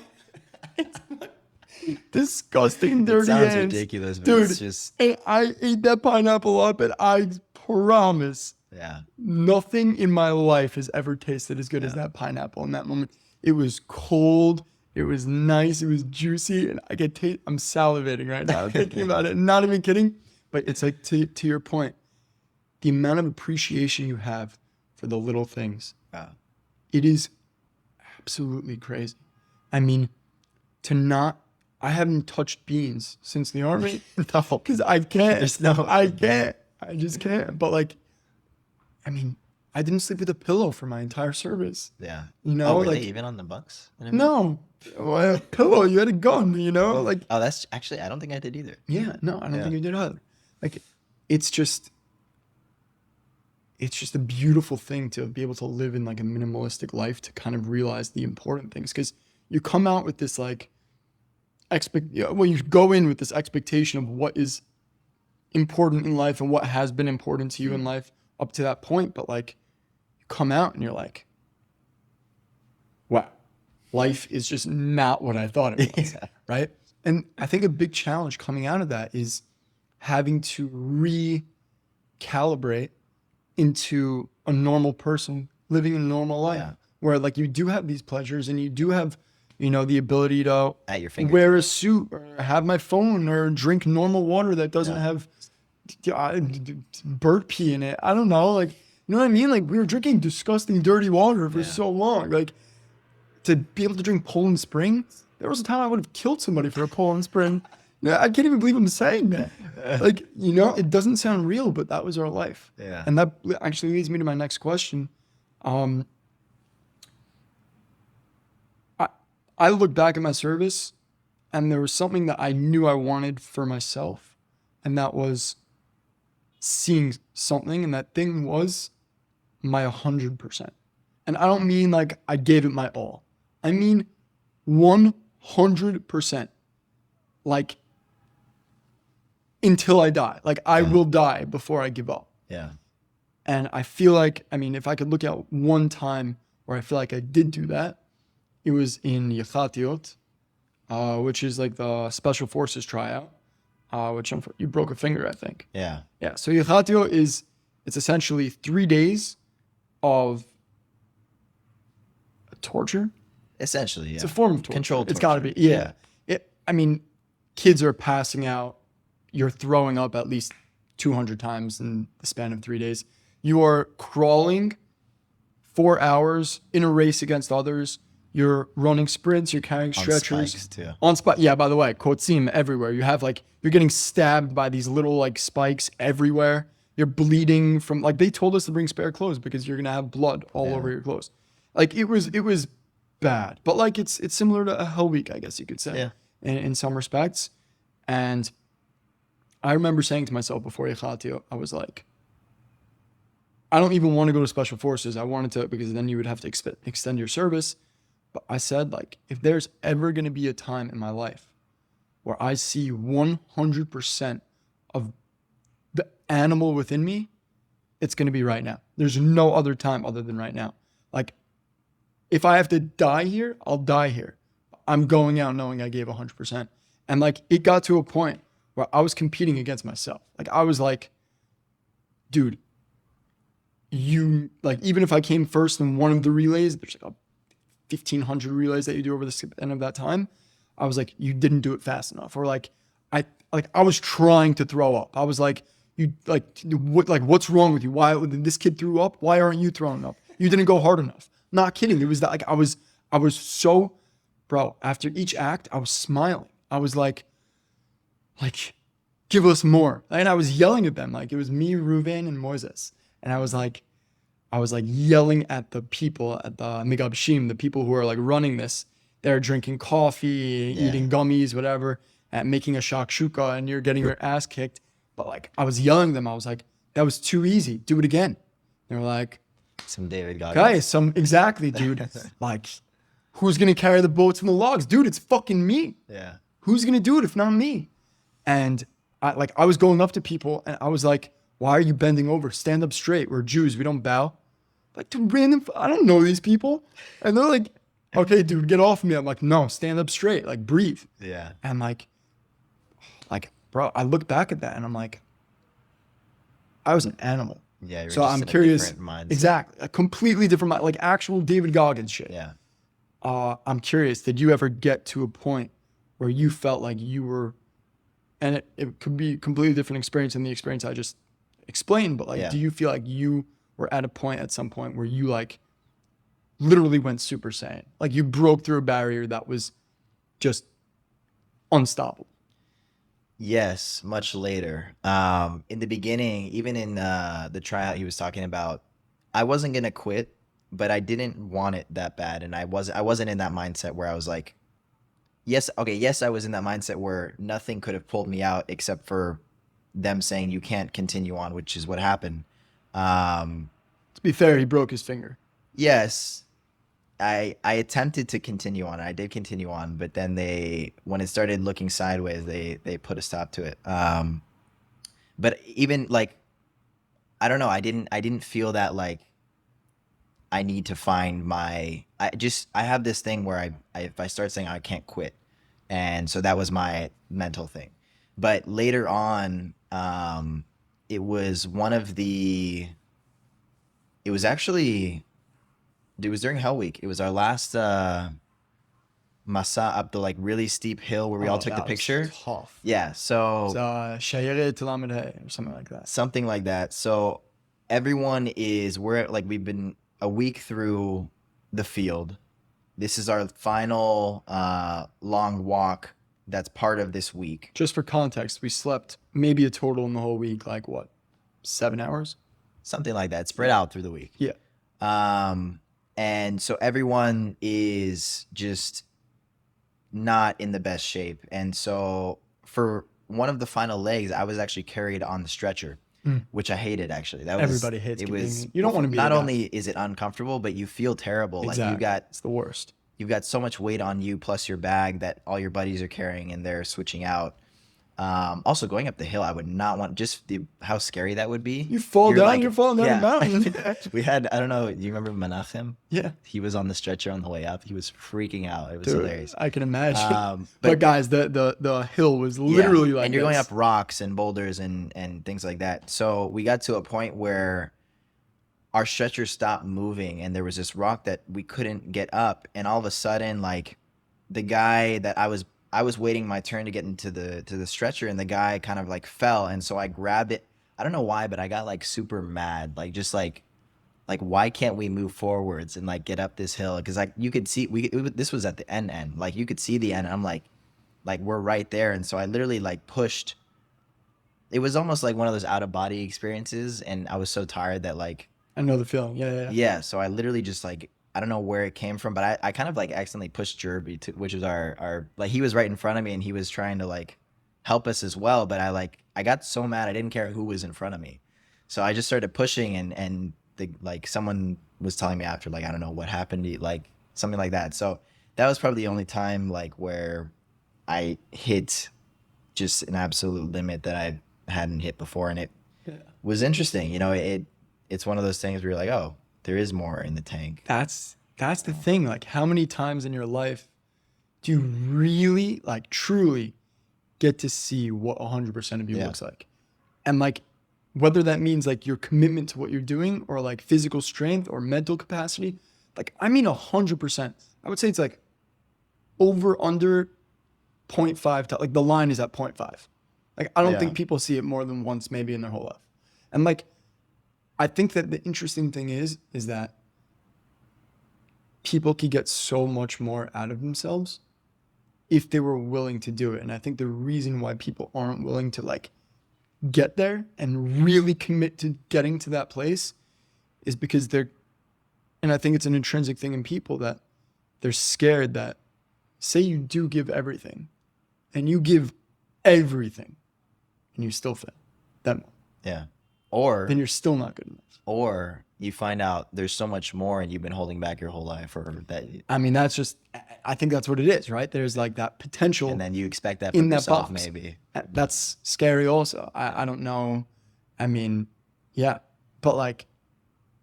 disgusting, dirty Sounds hands. ridiculous, but Dude, it's just, I ate that pineapple up and I promise yeah. nothing in my life has ever tasted as good as that pineapple in that moment. It was cold. It was nice. It was juicy. And I'm salivating right now thinking about it. Not even kidding. But it's like, to your point, the amount of appreciation you have for the little things. It is absolutely crazy. I mean, I haven't touched beans since the army. Because I can't. I can't. I just can't. But I mean, I didn't sleep with a pillow for my entire service. Yeah. You know, were they even on the bunks? No. Well, a pillow, you had a gun, you know? That's actually, I don't think I did either. Yeah, no, I don't think you did either. It's just a beautiful thing to be able to live in a minimalistic life, to kind of realize the important things. Because you come out with this you go in with this expectation of what is important in life and what has been important to you in life up to that point. But you come out and you're like, wow, life is just not what I thought it was. Yeah. Right? And I think a big challenge coming out of that is having to recalibrate into a normal person living a normal life, where you do have these pleasures and you do have, the ability to At your fingertips. wear a suit or have my phone or drink normal water that doesn't have bird pee in it. I don't know. You know what I mean? We were drinking disgusting, dirty water for so long. To be able to drink Poland Spring, there was a time I would have killed somebody for a Poland Spring. I can't even believe I'm saying that. It doesn't sound real, but that was our life. Yeah. And that actually leads me to my next question. I look back at my service and there was something that I knew I wanted for myself. And that was seeing something. And that thing was my 100%. And I don't mean I gave it my all. I mean 100%. Until I die. I will die before I give up. Yeah. And I feel if I could look at one time where I feel like I did do that, it was in Yechatiot, which is the Special Forces tryout, which you broke a finger, I think. Yeah. Yeah. So Yechatiot it's essentially 3 days of torture. Essentially, yeah. It's a form of torture. Controlled torture. It's got to be. Yeah. Kids are passing out. You're throwing up at least 200 times in the span of 3 days. You are crawling 4 hours in a race against others. You're running sprints. You're carrying stretchers. On spikes, too. On spikes. Yeah, by the way, kotzim everywhere. You have you're getting stabbed by these little spikes everywhere. You're bleeding from, they told us to bring spare clothes because you're going to have blood all over your clothes. It was bad. But it's similar to a Hell Week, I guess you could say. Yeah. In some respects. And I remember saying to myself before Yechatio, I was like, I don't even want to go to special forces. I wanted to, because then you would have to extend your service. But I said, like, if there's ever going to be a time in my life where I see 100% of the animal within me, it's going to be right now. There's no other time other than right now. Like, if I have to die here, I'll die here. I'm going out knowing I gave 100%. And like, it got to a point where I was competing against myself. Like, I was like, dude, you, like, even if I came first in one of the relays, there's like a 1,500 relays that you do over the end of that time. I was like, you didn't do it fast enough. Or like, I was trying to throw up. I was like, what's wrong with you? Why this kid threw up? Why aren't you throwing up? You didn't go hard enough. Not kidding. It was that, like, I was so, bro, after each act, I was smiling. I was like, give us more. And I was yelling at them. Like, it was me, Ruven, and Moises. And I was like yelling at the people at the Migabshim, the people who are like running this. They're drinking coffee, eating gummies, whatever, and making a shakshuka, and you're getting your ass kicked. But like, I was yelling at them. I was like, that was too easy. Do it again. They were like, some David Goggins. Guys, exactly, dude. Like, who's gonna carry the boats and the logs? Dude, it's fucking me. Yeah. Who's gonna do it if not me? And I was going up to people and I was like, why are you bending over? Stand up straight. We're Jews. We don't bow. Like, to random, I don't know these people. And they're like, okay, dude, get off me. I'm like, no, stand up straight. Like, breathe. Yeah. And like, bro, I look back at that and I'm like, I was an animal. Yeah. You're So just I'm in a curious. different mindset. Exactly. A completely different mind, like actual David Goggins shit. Yeah. I'm curious, did you ever get to a point where you felt like you were, and it could be a completely different experience than the experience I just explained, but like, do you feel like you were at a point at some point where you like literally went Super Saiyan? Like, you broke through a barrier that was just unstoppable? Yes, much later. In the beginning, even in the tryout he was talking about, I wasn't gonna quit, but I didn't want it that bad, and I wasn't in that mindset where I was like, yes, I was in that mindset where nothing could have pulled me out except for them saying you can't continue on, which is what happened. To be fair, he broke his finger. Yes, I attempted to continue on. I did continue on, but then when it started looking sideways, they put a stop to it. But even like, I don't know, I didn't feel that like I need to find I have this thing where if I start saying I can't quit, and so that was my mental thing. But later on, it was during Hell Week. It was our last Masa up the like really steep hill where we all took the picture. Tough. Yeah, so Shayere Tilamide or something like that. Something like that. So everyone we've been a week through the field. This is our final long walk that's part of this week. Just for context, we slept maybe a total in the whole week, like what, 7 hours? Something like that, spread out through the week. Yeah. And so everyone is just not in the best shape. And so for one of the final legs, I was actually carried on the stretcher, which I hated actually. Everybody hates it. You don't want to be not only is it uncomfortable, but you feel terrible. Exactly. Like it's the worst. You've got so much weight on you plus your bag that all your buddies are carrying and they're switching out. Also going up the hill, I would not want how scary that would be. You fall down, you're falling down the mountain. We had, I don't know, do you remember Menachem? Yeah. He was on the stretcher on the way up. He was freaking out. It was hilarious. I can imagine. But guys, the hill was literally like, and you're going up rocks and boulders and things like that. So we got to a point where our stretcher stopped moving and there was this rock that we couldn't get up. And all of a sudden, like, the guy that I was waiting my turn to get into the stretcher, and the guy kind of like fell, and so I grabbed it. I don't know why, but I got like super mad, like just like why can't we move forwards and like get up this hill? Because like you could see this was at the end, like you could see the end. And I'm like we're right there, and so I literally like pushed. It was almost like one of those out of body experiences, and I was so tired that like I know the feeling. Yeah. So I literally just like, I don't know where it came from, but I kind of like accidentally pushed Jerby, which was our like, he was right in front of me and he was trying to like help us as well. But I got so mad, I didn't care who was in front of me. So I just started pushing, and like someone was telling me after, like, I don't know what happened to you, like something like that. So that was probably the only time like where I hit just an absolute limit that I hadn't hit before, and it was interesting. You know, it's one of those things where you're like, oh, there is more in the tank. That's the thing. Like, how many times in your life do you really, like, truly get to see what 100% of you looks like? And like, whether that means like your commitment to what you're doing, or like physical strength or mental capacity, like, I mean 100%. I would say it's like over under 0.5, like the line is at 0.5. Like, I don't think people see it more than once maybe in their whole life. And like, I think that the interesting thing is that people could get so much more out of themselves if they were willing to do it. And I think the reason why people aren't willing to like get there and really commit to getting to that place is because and I think it's an intrinsic thing in people, that they're scared that, say you do give everything and you give everything and you still fail, then you're still not good enough. Or you find out there's so much more and you've been holding back your whole life, or that. I mean, I think that's what it is, right? There's like that potential. And then you expect that in from yourself, that box. maybe. That's scary also. I don't know. I mean, yeah. But like,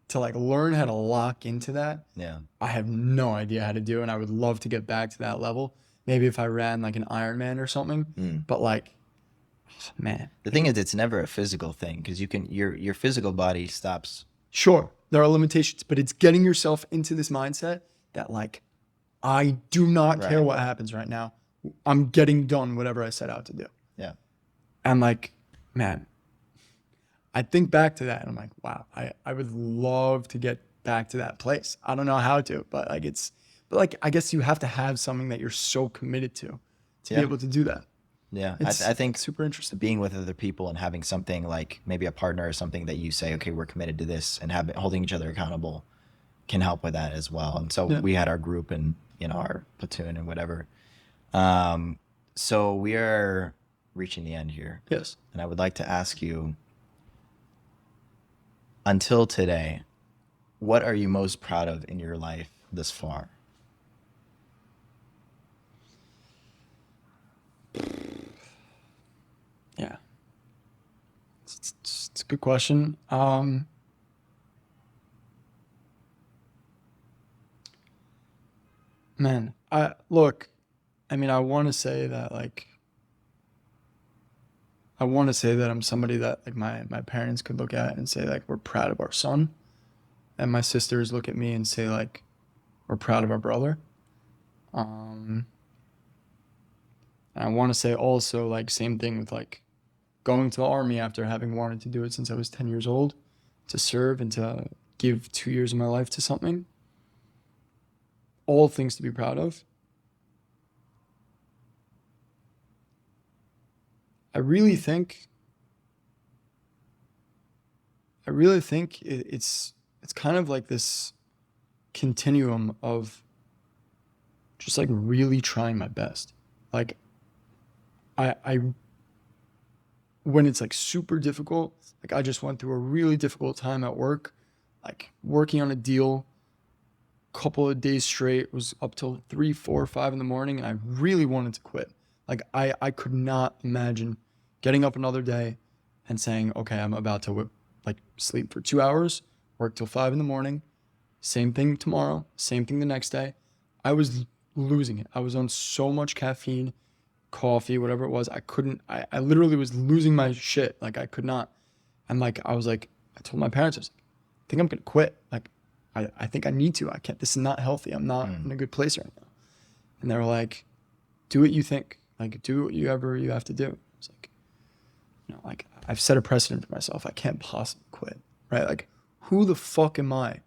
to like learn how to lock into that, I have no idea how to do, and I would love to get back to that level. Maybe if I ran like an Ironman or something. But like, man, the thing is, it's never a physical thing, because your physical body stops. Sure, there are limitations, but it's getting yourself into this mindset that like, I do not care what happens right now. I'm getting done whatever I set out to do. Yeah. And like, man, I think back to that and I'm like, wow, I would love to get back to that place. I don't know how to, but like, I guess you have to have something that you're so committed to be able to do that. Yeah, I think super interesting. Being with other people and having something like maybe a partner or something that you say, okay, we're committed to this, and holding each other accountable can help with that as well. And so we had our group and, you know, our platoon and whatever. So we are reaching the end here. Yes. And I would like to ask you, until today, what are you most proud of in your life this far? Yeah. It's a good question. Man, I mean, I want to say that I'm somebody that like my parents could look at and say like, we're proud of our son. And my sisters look at me and say like, we're proud of our brother. And I want to say also like, same thing with like going to the army after having wanted to do it since I was 10 years old, to serve and to give 2 years of my life to something. All things to be proud of. I really think it's kind of like this continuum of just like really trying my best. Like I when it's like super difficult, like I just went through a really difficult time at work, like working on a deal, couple of days straight, was up till 3, 4, 5 in the morning, and I really wanted to quit. Like I could not imagine getting up another day and saying, okay, I'm about to like sleep for 2 hours, work till 5 in the morning, same thing tomorrow, same thing the next day. I was losing it. I was on so much caffeine, coffee, whatever it was. I literally was losing my shit. Like I could not. And like, I told my parents, I was like, I think I'm going to quit. Like, I think I need to. I can't, this is not healthy. I'm not in a good place right now. And they were like, do what you think. Like, do whatever you have to do. It's like, you know, like I've set a precedent for myself. I can't possibly quit, right? Like, who the fuck am I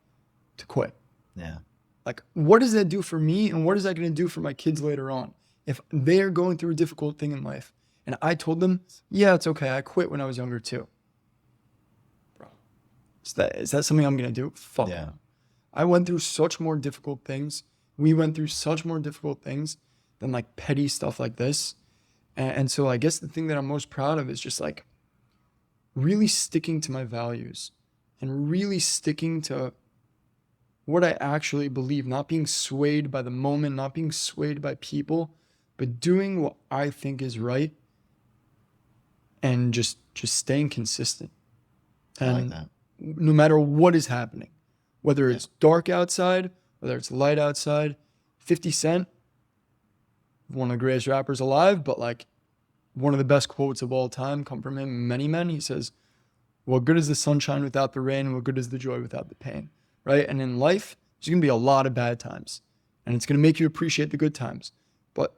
to quit? Yeah. Like, what does that do for me? And what is that going to do for my kids later on? If they're going through a difficult thing in life and I told them, yeah, it's okay, I quit when I was younger too. Bro, is that something I'm going to do? Fuck yeah. I went through such more difficult things. We went through such more difficult things than like petty stuff like this. And so I guess the thing that I'm most proud of is just like really sticking to my values and really sticking to what I actually believe, not being swayed by the moment, not being swayed by people, but doing what I think is right and just staying consistent. I like And that. no matter what is happening, whether it's dark outside, whether it's light outside, 50 Cent, one of the greatest rappers alive, but like one of the best quotes of all time come from him, Many Men. He says, what good is the sunshine without the rain? What good is the joy without the pain? Right? And in life, there's going to be a lot of bad times, and it's going to make you appreciate the good times. But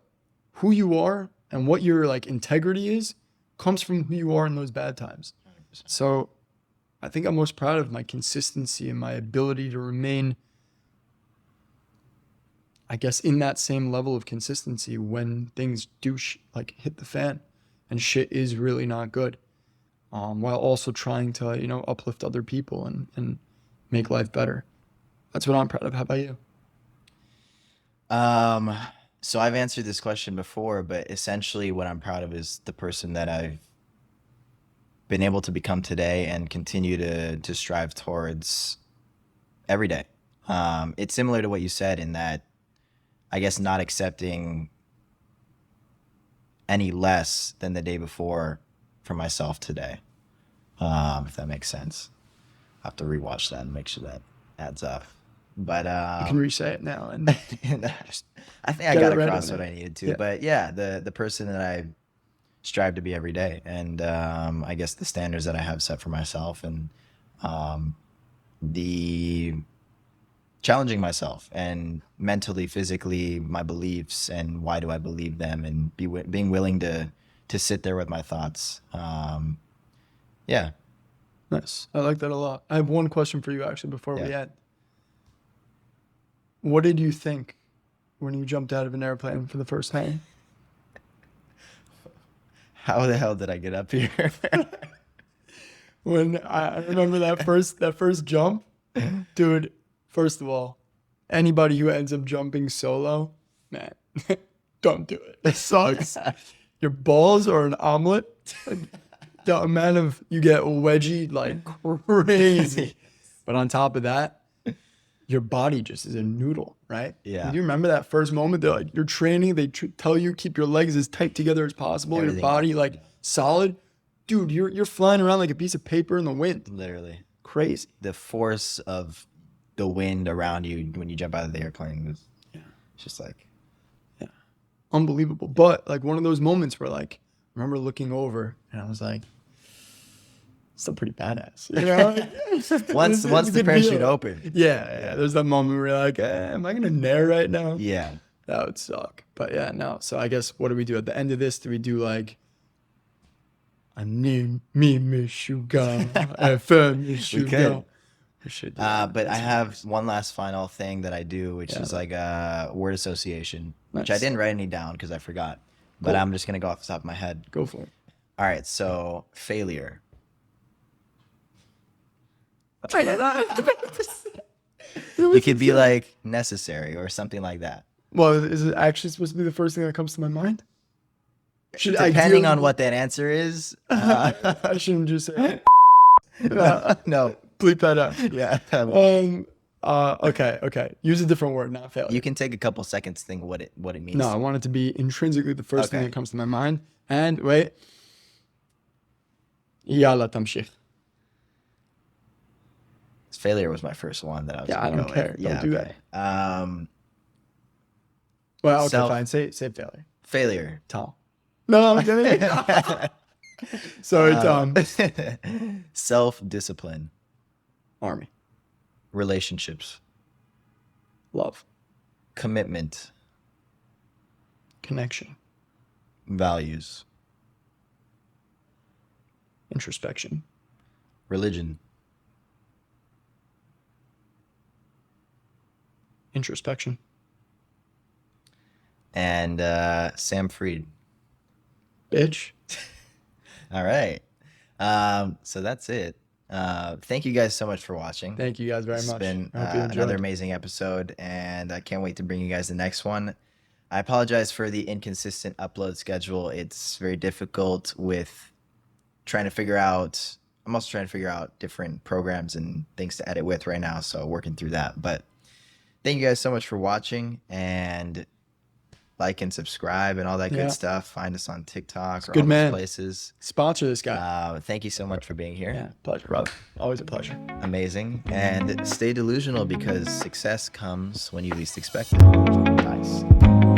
who you are and what your like integrity is comes from who you are in those bad times. 100%. So I think I'm most proud of my consistency and my ability to remain, I guess, in that same level of consistency when things do like hit the fan and shit is really not good, while also trying to, you know, uplift other people and make life better. That's what I'm proud of. How about you? So I've answered this question before, but essentially what I'm proud of is the person that I've been able to become today and continue to strive towards every day. It's similar to what you said in that, I guess, not accepting any less than the day before for myself today, if that makes sense. I have to rewatch that and make sure that adds up. But You can re-say it now. And I think I Get got it right across in what there. I needed to. Yeah. But yeah, the person that I strive to be every day, and I guess the standards that I have set for myself, and the challenging myself and mentally, physically, my beliefs and why do I believe them, and being willing to sit there with my thoughts. Yeah. nice. I like that a lot. I have one question for you actually before we Yeah. end. What did you think when you jumped out of an airplane for the first time? How the hell did I get up here? When I remember that first jump, dude, first of all, anybody who ends up jumping solo, man, don't do it. It sucks. Your balls are an omelet. The amount of you get wedgie like crazy. But on top of that, your body just is a noodle, right? Yeah. Do you remember that first moment? They're like, you're training. They tell you keep your legs as tight together as possible. Everything. Your body like solid. Dude, you're flying around like a piece of paper in the wind. Literally. Crazy. The force of the wind around you when you jump out of the airplane was just like, Unbelievable. But like one of those moments where like, I remember looking over and I was like, still pretty badass. You know? once You the could parachute feel it. opened. Yeah. There's that moment where you're like, am I going to nair right now? Yeah. That would suck. But yeah, no. So I guess what do we do at the end of this? Do we do like, I need me, miss you, God. I found miss you, We could. God. We should do that. But I have one last final thing that I do, which Yeah. is like a word association, which I Nice. didn't write any down because I forgot. But Cool. I'm just going to go off the top of my head. Go for it. All right. So failure. It could be like necessary or something like that. Well, is it actually supposed to be the first thing that comes to my mind? Should Depending on what that answer is. I shouldn't just say No. bleep that out. Yeah. Okay. Use a different word, not failure. You can take a couple seconds to think what it means. No, I want it to be intrinsically the first thing Okay. that comes to my mind. And wait. Yalla tamshikh. Failure was my first one that I was. Yeah, gonna I don't go care. with. Don't do that. that. Well, okay, Self- fine. Say failure. Failure. Tom. No, I'm kidding. Sorry, Tom. Self-discipline. Army. Relationships. Love. Commitment. Connection. Values. Introspection. Religion. Introspection. And Sam Freed. Bitch. All right. So that's it. Thank you guys so much for watching. Thank you guys very It's much. been I hope you enjoyed. another amazing episode, and I can't wait to bring you guys the next one. I apologize for the inconsistent upload schedule. It's very difficult with trying to figure out I'm also trying to figure out different programs and things to edit with right now. So working through that. But thank you guys so much for watching, and like and subscribe and all that good stuff. Find us on TikTok or all those places. Sponsor this guy. Thank you so much for being here. Yeah, pleasure, Rob. Always a pleasure. Amazing. And stay delusional, because success comes when you least expect it. Nice.